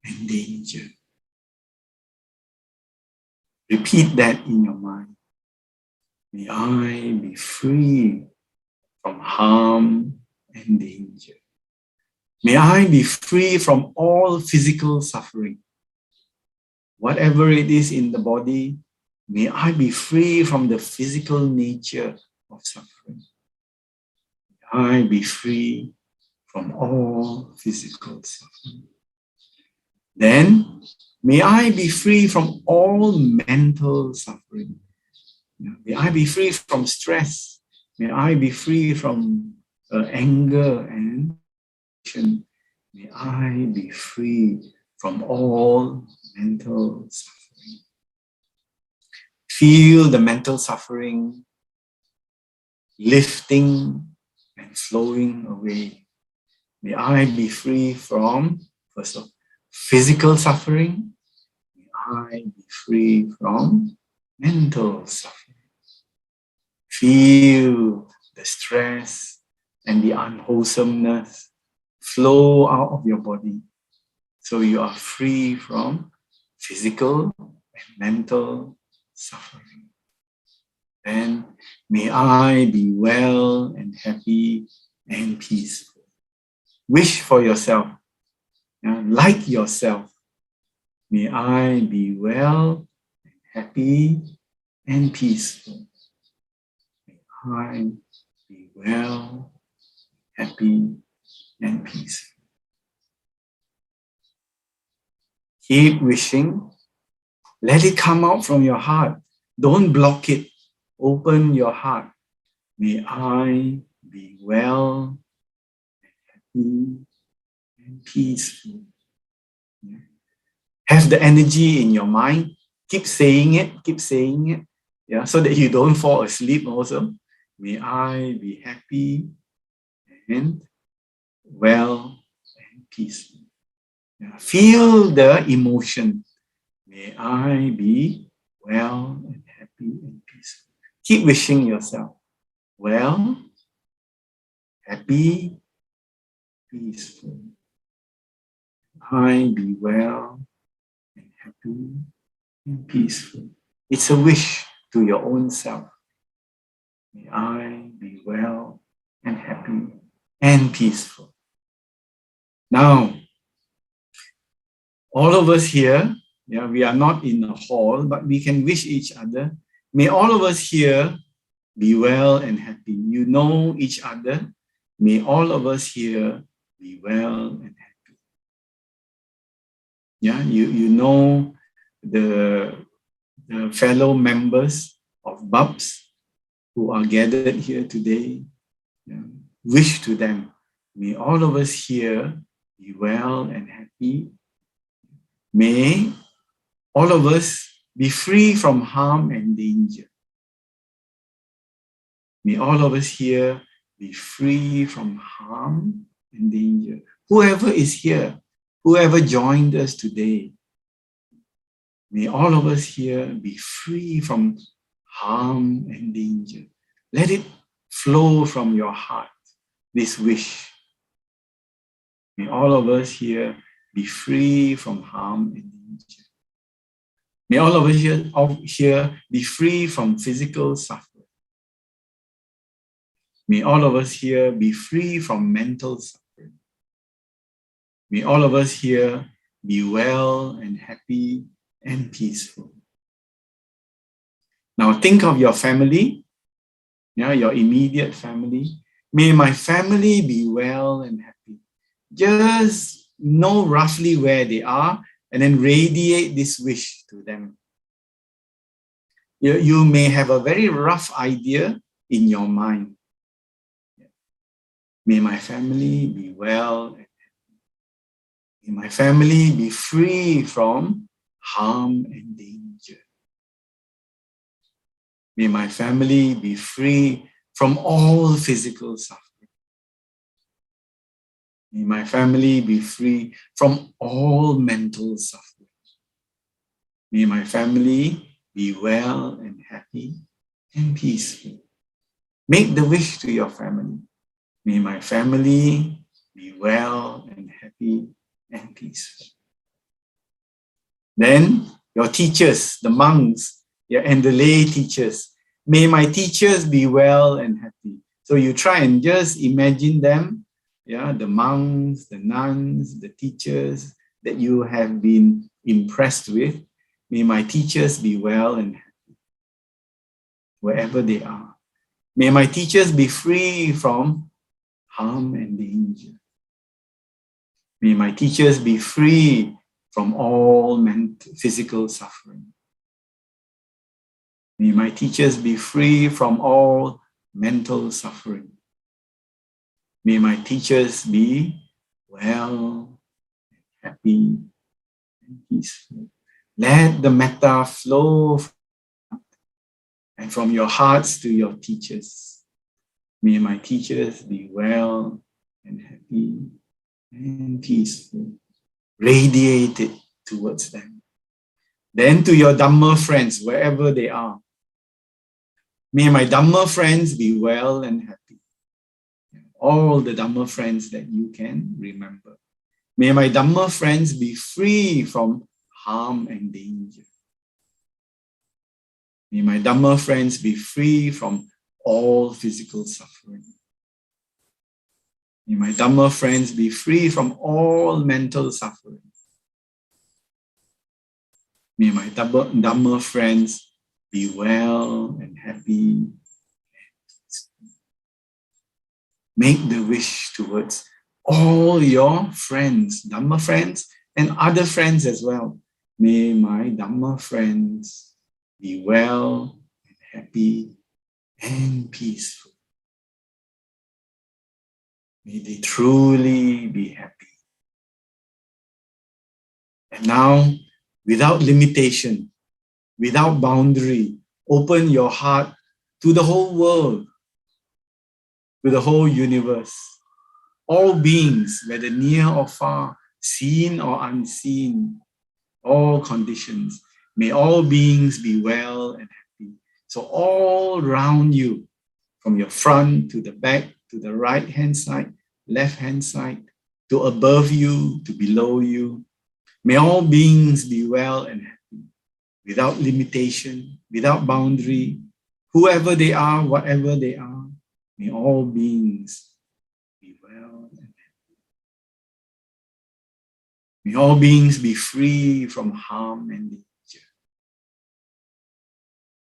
and danger. Repeat that in your mind. May I be free from harm and danger. May I be free from all physical suffering. Whatever it is in the body, may I be free from the physical nature of suffering. May I be free from all physical suffering. Then, may I be free from all mental suffering. May I be free from stress. May I be free from anger and aggression. May I be free from all mental suffering. Feel the mental suffering lifting and flowing away. May I be free from, first of all, physical suffering. May I be free from mental suffering. Feel the stress and the unwholesomeness flow out of your body, so you are free from physical and mental suffering. Then may I be well and happy and peaceful. Wish for yourself, like yourself. May I be well and happy and peaceful. May I be well, happy, and peaceful. Keep wishing. Let it come out from your heart. Don't block it. Open your heart. May I be well, happy, and peaceful. Have the energy in your mind. Keep saying it, so that you don't fall asleep also. May I be happy and well and peaceful. Feel the emotion. May I be well and happy and peaceful. Keep wishing yourself well, happy, peaceful. May I be well and happy and peaceful. It's a wish to your own self. May I be well and happy and peaceful. Now, all of us here, we are not in a hall, but we can wish each other. May all of us here be well and happy. You know each other. May all of us here be well and happy. You know the fellow members of BUBS who are gathered here today. Wish to them. May all of us here be well and happy. May all of us be free from harm and danger. May all of us here be free from harm and danger. Whoever is here, whoever joined us today, may all of us here be free from harm and danger. Let it flow from your heart, this wish. May all of us here be free from harm and danger. May all of us here be free from physical suffering. May all of us here be free from mental suffering. May all of us here be well and happy and peaceful. Now think of your family, your immediate family. May my family be well and happy. just know roughly where they are and then radiate this wish to them. You may have a very rough idea in your mind. May my family be well. May my family be free from harm and danger. May my family be free from all physical suffering. May my family be free from all mental suffering. May my family be well and happy and peaceful. Make the wish to your family. May my family be well and happy and peaceful. Then your teachers, the monks, and the lay teachers, may my teachers be well and happy. So you try and just imagine them, the monks, the nuns, the teachers that you have been impressed with. May my teachers be well and happy, wherever they are. May my teachers be free from harm and danger. May my teachers be free from all physical suffering. May my teachers be free from all mental suffering. May my teachers be well, happy, and peaceful. Let the metta flow and from your hearts to your teachers. May my teachers be well and happy and peaceful. Radiate it towards them. Then to your Dhamma friends, wherever they are. May my Dhamma friends be well and happy. All the Dhamma friends that you can remember. May my Dhamma friends be free from harm and danger. May my Dhamma friends be free from all physical suffering. May my Dhamma friends be free from all mental suffering. May my Dhamma friends be well and happy. Make the wish towards all your friends, Dhamma friends, and other friends as well. May my Dhamma friends be well and happy and peaceful. May they truly be happy. And now, without limitation, without boundary, open your heart to the whole world, to the whole universe. All beings, whether near or far, seen or unseen, all conditions. May all beings be well and happy. So all around you, from your front to the back, to the right-hand side, left-hand side, to above you, to below you, may all beings be well and happy, without limitation, without boundary, whoever they are, whatever they are, may all beings be well and happy. May all beings be free from harm and danger.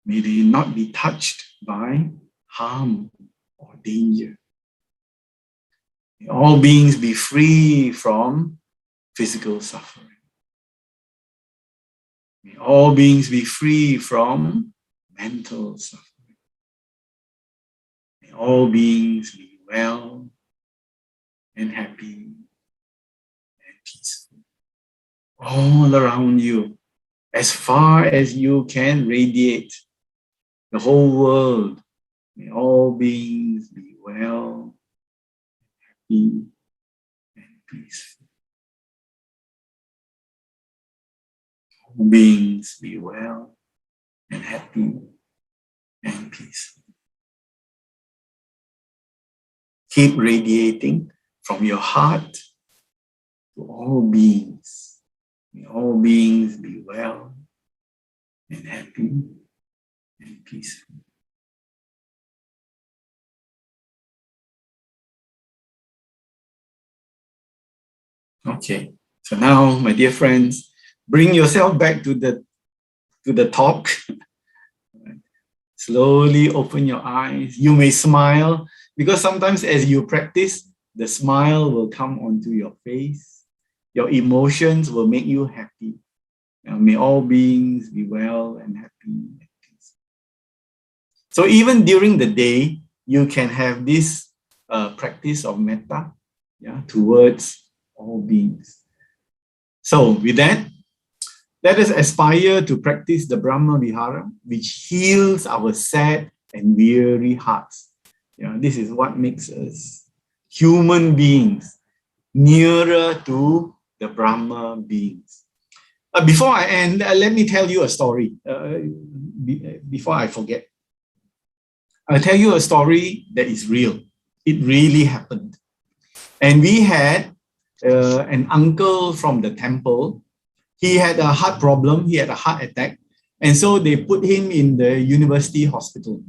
May they not be touched by harm or danger. May all beings be free from physical suffering. May all beings be free from mental suffering. May all beings be well and happy and peaceful. All around you, as far as you can radiate the whole world, may all beings be well, happy, and peaceful. All beings be well and happy and peaceful. Keep radiating from your heart to all beings. May all beings be well and happy and peaceful. Okay, so now, my dear friends, bring yourself back to the talk. Slowly open your eyes. You may smile, because sometimes as you practice, the smile will come onto your face. Your emotions will make you happy. May all beings be well and happy. So even during the day, you can have this practice of metta, towards all beings. So with that, let us aspire to practice the Brahma Vihara, which heals our sad and weary hearts. This is what makes us human beings nearer to the Brahma beings. Before I end, let me tell you a story. Before I forget, I'll tell you a story that is real. It really happened. And we had an uncle from the temple. He had a heart problem. He had a heart attack. And so they put him in the university hospital.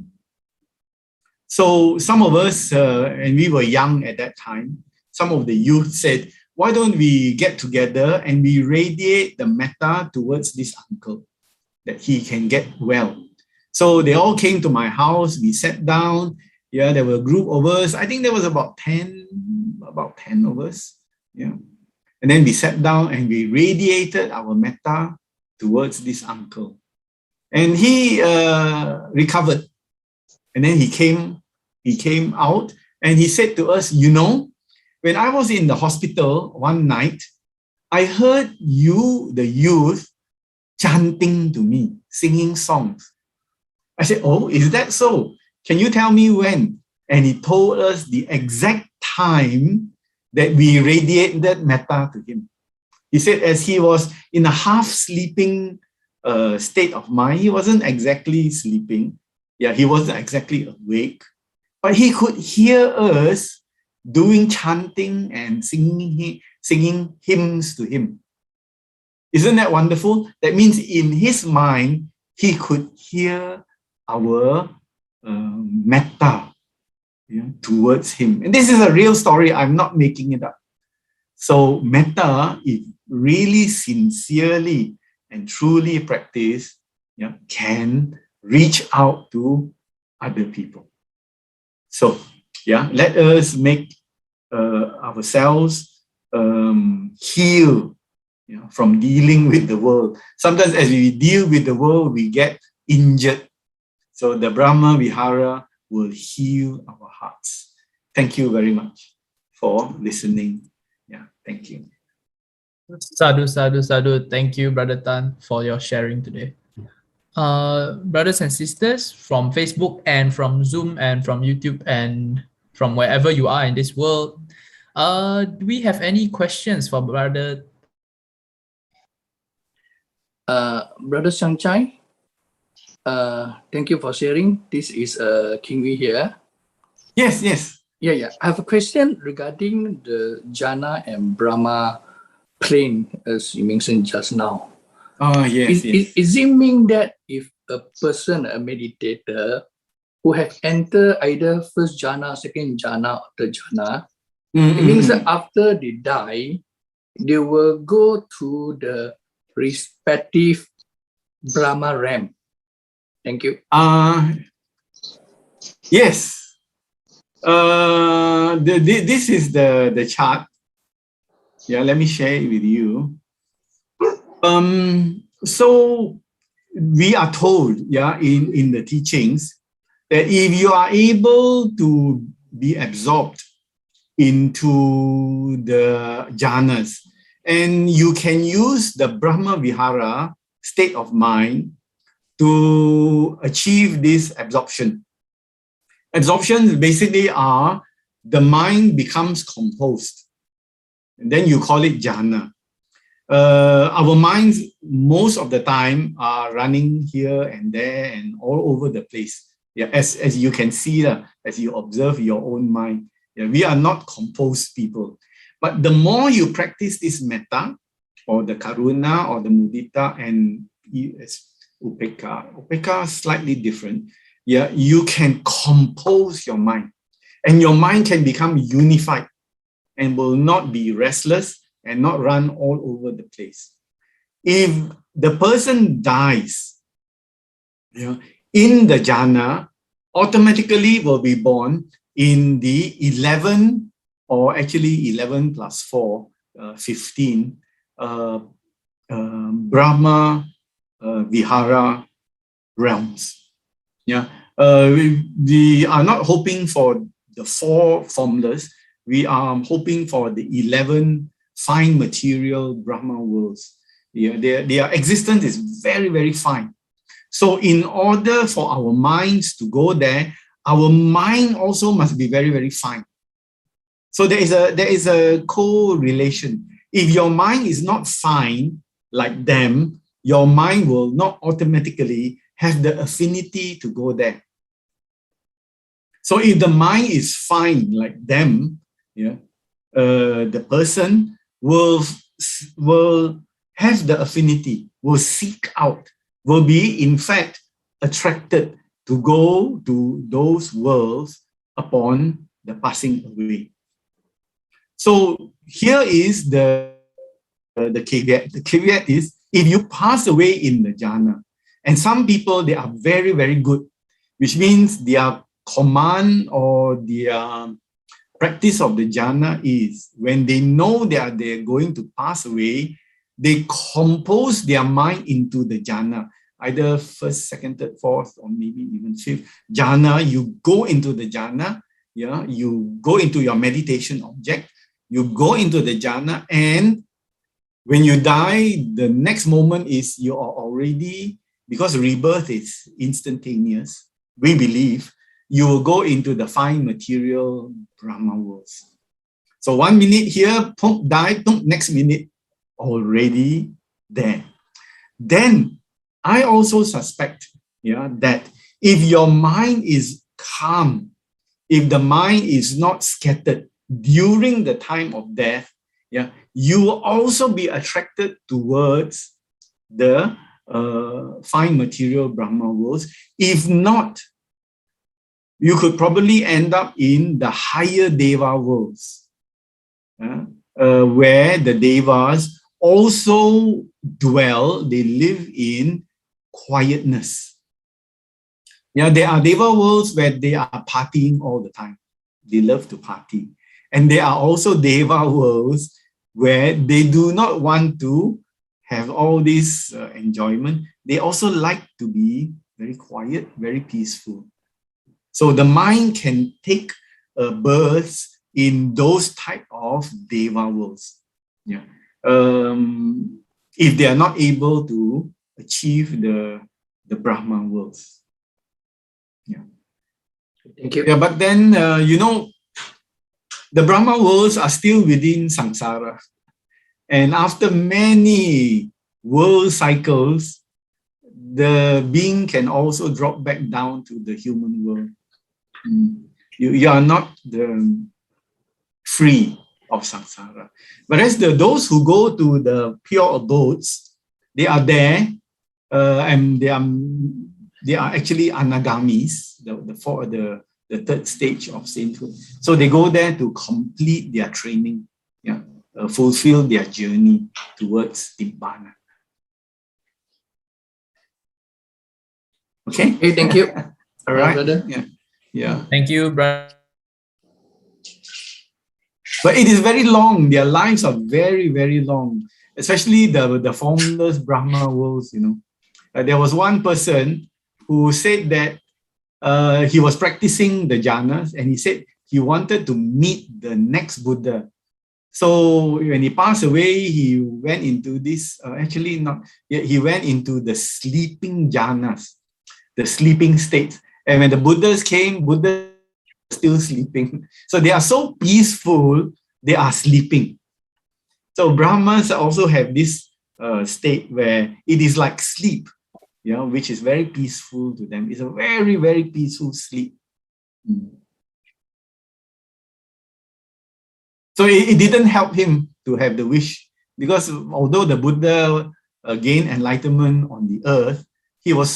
So some of us, and we were young at that time, some of the youth said, why don't we get together and we radiate the metta towards this uncle, that he can get well. So they all came to my house. We sat down. There were a group of us. I think there was about 10 of us. And then we sat down and we radiated our metta towards this uncle. And he recovered. And then he came out and he said to us, when I was in the hospital one night, I heard you, the youth, chanting to me, singing songs. I said, oh, is that so? Can you tell me when? And he told us the exact time that we radiated metta to him. He said as he was in a half-sleeping state of mind, he wasn't exactly sleeping. He wasn't exactly awake. But he could hear us doing chanting and singing hymns to him. Isn't that wonderful? That means in his mind, he could hear our metta towards him. And this is a real story. I'm not making it up. So metta, if really sincerely and truly practiced, can reach out to other people. So let us make ourselves heal from dealing with the world. Sometimes as we deal with the world, we get injured. So the Brahma Vihara will heal our hearts. Thank you very much for listening. Thank you. Sadhu, sadhu, sadhu. Thank you, Brother Tan, for your sharing today. Brothers and sisters from Facebook and from Zoom and from YouTube and from wherever you are in this world, do we have any questions for Brother? Brother Siang Chye, thank you for sharing. This is King Wee here. Yes. I have a question regarding the jhana and Brahma plane, as you mentioned just now. Yes. Is it mean that if a person, a meditator, who have entered either first jhana, second jhana, or third jhana, it means that after they die, they will go to the respective Brahma realm? Thank you. Yes. This is the chart. Let me share it with you. So we are told, in the teachings, that if you are able to be absorbed into the jhanas, and you can use the Brahma Vihara state of mind to achieve this absorption. Absorptions basically are the mind becomes composed, and then you call it jhana. Our minds most of the time are running here and there and all over the place. As you can see, as you observe your own mind, we are not composed people. But the more you practice this metta, or the karuna, or the mudita, and upekkha is slightly different. You can compose your mind, and your mind can become unified and will not be restless and not run all over the place. If the person dies, in the jhana, automatically will be born in the 11 or actually 11 plus 4, 15, Brahma Vihara realms. Yeah, we are not hoping for the 4 formless. We are hoping for the 11 fine material Brahma worlds. Yeah, their existence is very, very fine. So in order for our minds to go there, our mind also must be very, very fine. So there is a correlation. If your mind is not fine like them, your mind will not automatically have the affinity to go there. So if the mind is fine like them, yeah, the person will have the affinity, will seek out, will be in fact attracted to go to those worlds upon the passing away. So here is the caveat. The caveat is, if you pass away in the jhana, and some people, they are very, very good, which means their command or their practice of the jhana is, when they know that they're going to pass away, they compose their mind into the jhana, either first, second, third, fourth, or maybe even fifth jhana. You go into the jhana, yeah, you go into your meditation object, you go into the jhana, and when you die, the next moment is you are already, because rebirth is instantaneous, we believe, you will go into the fine material Brahma worlds. So 1 minute here, die, next minute, already there. Then I also suspect, yeah, that if your mind is calm, if the mind is not scattered during the time of death, yeah, you will also be attracted towards the fine material Brahma worlds. If not, you could probably end up in the higher Deva worlds, where the Devas also dwell, they live in quietness. Yeah, there are Deva worlds where they are partying all the time. They love to party. And there are also Deva worlds where they do not want to have all this enjoyment. They also like to be very quiet, very peaceful. So the mind can take birth in those type of Deva worlds. Yeah. If they are not able to achieve the Brahma worlds. Yeah. Thank you. Yeah, but then, you know, the Brahma worlds are still within samsara. And after many world cycles, the being can also drop back down to the human world. You are not free of samsara. Whereas those who go to the pure abodes, they are there, and they are actually anagamis, the third stage of sainthood. So they go there to complete their training, yeah, fulfill their journey towards Nibbana. Okay. Hey, thank you. All right. Brother. Yeah. Yeah. Thank you, brother. But it is very long. Their lives are very, very long, especially the formless Brahma worlds, you know. There was one person who said that he was practicing the jhanas, and he said he wanted to meet the next Buddha. So when he passed away, he went into this, he went into the sleeping jhanas, the sleeping states. And when the Buddhas came, Buddha still sleeping. So they are so peaceful, they are sleeping. So Brahmas also have this state where it is like sleep, you know, which is very peaceful to them. It's a very, very peaceful sleep. So it didn't help him to have the wish, because although the Buddha gained enlightenment on the earth, he was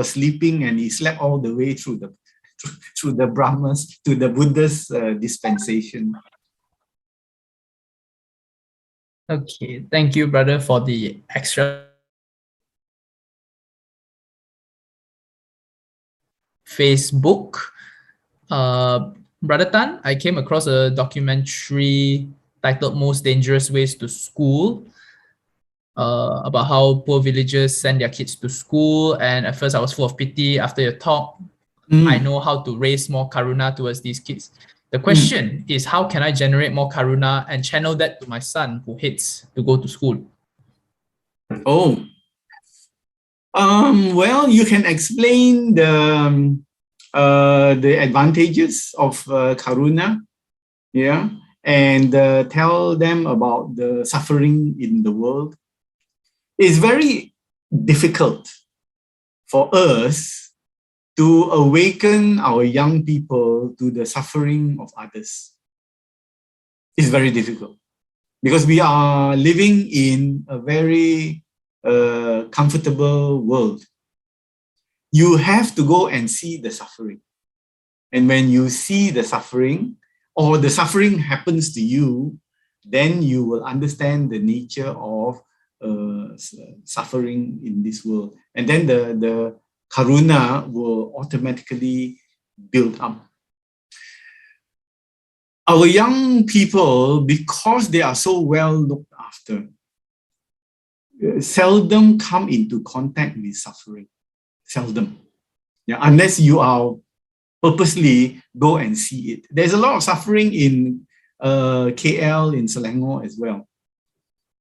sleeping, and he slept all the way through the Brahmas to the Buddha's dispensation. Okay, thank you, brother, for the extra Facebook. Brother Tan, I came across a documentary titled Most Dangerous Ways to School, about how poor villagers send their kids to school. And at first I was full of pity. After your talk, I know how to raise more karuna towards these kids. The question is, how can I generate more karuna and channel that to my son who hates to go to school? Oh, well, you can explain the advantages of karuna, yeah, and tell them about the suffering in the world. It's very difficult for us to awaken our young people to the suffering of others. It's very difficult because we are living in a very comfortable world. You have to go and see the suffering. And when you see the suffering, or the suffering happens to you, then you will understand the nature of suffering in this world. And then the karuna will automatically build up. Our young people, because they are so well looked after, seldom come into contact with suffering. Seldom. Yeah, unless you are purposely go and see it. There's a lot of suffering in KL, in Selangor as well.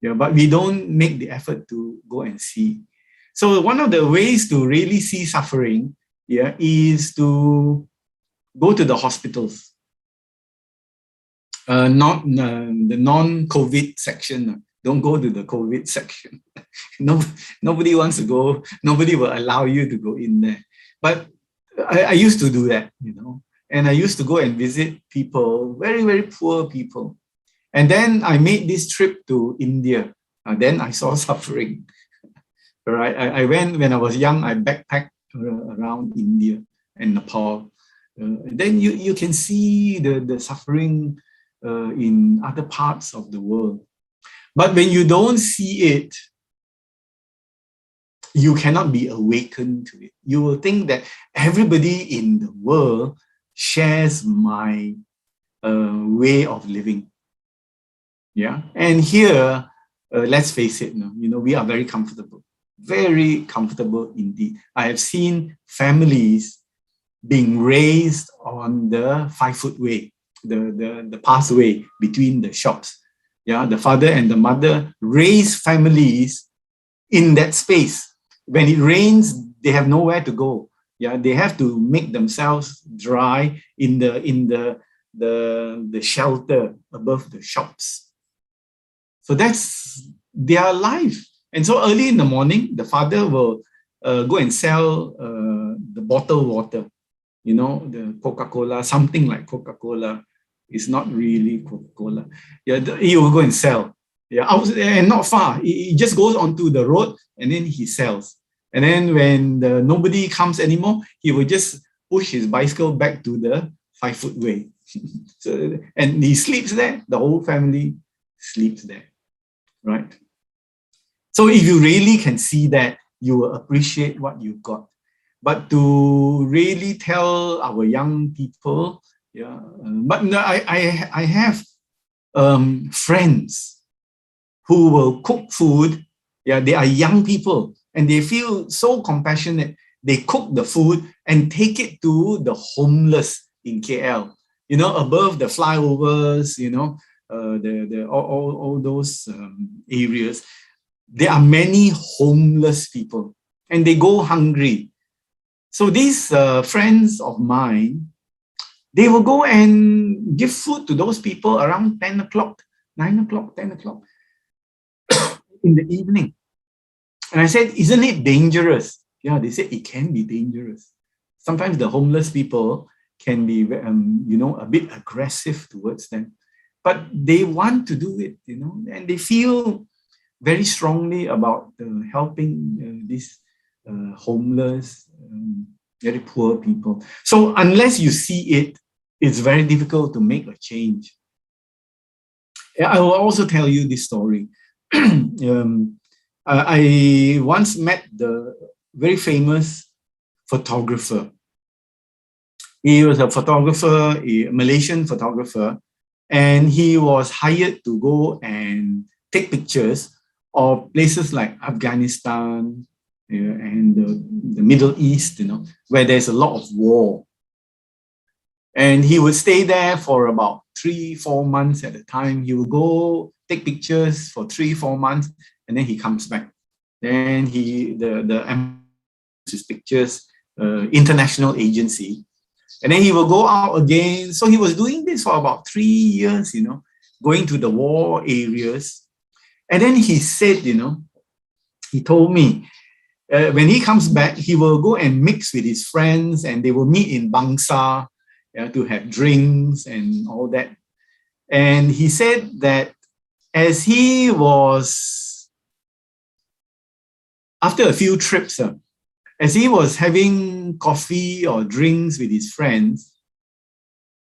Yeah, but we don't make the effort to go and see. So one of the ways to really see suffering, yeah, is to go to the hospitals. Not the non-COVID section. Don't go to the COVID section. Nobody wants to go. Nobody will allow you to go in there. But I used to do that, you know. And I used to go and visit people, very, very poor people. And then I made this trip to India. Then I saw suffering. Right? I went when I was young. I backpacked around India and Nepal. Then you can see the suffering in other parts of the world. But when you don't see it, you cannot be awakened to it. You will think that everybody in the world shares my way of living. Yeah, and here, let's face it, you know, we are very comfortable indeed. I have seen families being raised on the 5-foot way, the pathway between the shops. Yeah, the father and the mother raise families in that space. When it rains, they have nowhere to go. Yeah, they have to make themselves dry in the shelter above the shops. So that's their life. And so early in the morning, the father will go and sell the bottled water. You know, the Coca-Cola, something like Coca-Cola. It's not really Coca-Cola. Yeah, he will go and sell. Yeah, and not far. He just goes onto the road and then he sells. And then when nobody comes anymore, he will just push his bicycle back to the 5-foot way. So, and he sleeps there. The whole family sleeps there, right? So if you really can see that, you will appreciate what you've got. But to really tell our young people, yeah, but no, I have friends who will cook food. Yeah, they are young people and they feel so compassionate. They cook the food and take it to the homeless in KL. You know, above the flyovers, you know, all those areas. There are many homeless people and they go hungry. So these friends of mine, they will go and give food to those people around 10 o'clock, 9 o'clock, 10 o'clock in the evening. And I said, isn't it dangerous? Yeah, they said it can be dangerous. Sometimes the homeless people can be, you know, a bit aggressive towards them. But they want to do it, you know, and they feel very strongly about helping these homeless, very poor people. So unless you see it, it's very difficult to make a change. I will also tell you this story. I once met the very famous photographer. He was a photographer, a Malaysian photographer, and he was hired to go and take pictures of places like Afghanistan, and the Middle East, where there's a lot of war. And he would stay there for about 3-4 months at a time. He would go take pictures for 3-4 months, and then he comes back. Then his pictures, international agency, and then he will go out again. So he was doing this for about 3 years, going to the war areas. And then he said, he told me, when he comes back, he will go and mix with his friends, and they will meet in Bangsa, to have drinks and all that. And he said that as he was, after a few trips, as he was having coffee or drinks with his friends,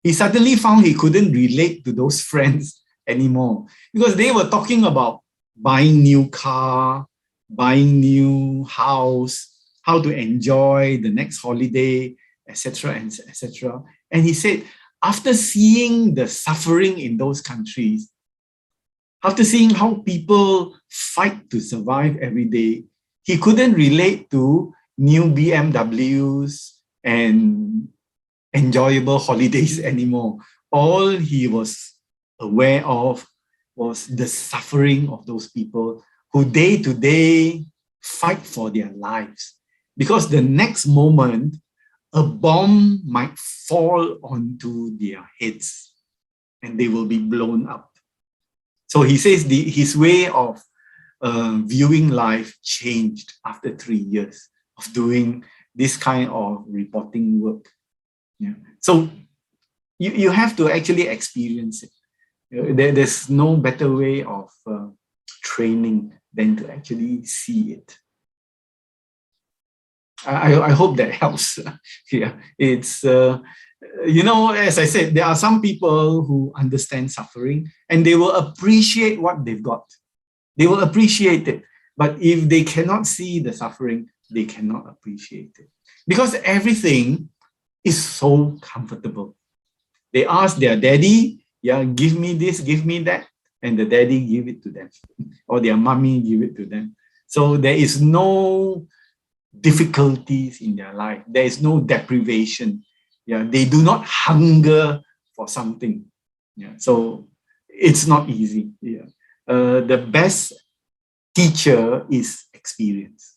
he suddenly found he couldn't relate to those friends anymore, because they were talking about buying new car, buying new house, how to enjoy the next holiday, etc., etc. And he said, after seeing the suffering in those countries, after seeing how people fight to survive every day, he couldn't relate to new BMWs and enjoyable holidays anymore. All he was aware of was the suffering of those people who day to day fight for their lives. Because the next moment, a bomb might fall onto their heads and they will be blown up. So he says his way of viewing life changed after 3 years of doing this kind of reporting work. Yeah. So you have to actually experience it. There's no better way of training than to actually see it. I hope that helps. Yeah, it's, as I said, there are some people who understand suffering and they will appreciate what they've got. They will appreciate it. But if they cannot see the suffering, they cannot appreciate it. Because everything is so comfortable. They ask their daddy, give me this, give me that, and the daddy give it to them, or their mommy give it to them. So there is no difficulties in their life. There is no deprivation. They do not hunger for something. So it's not easy. The best teacher is experience.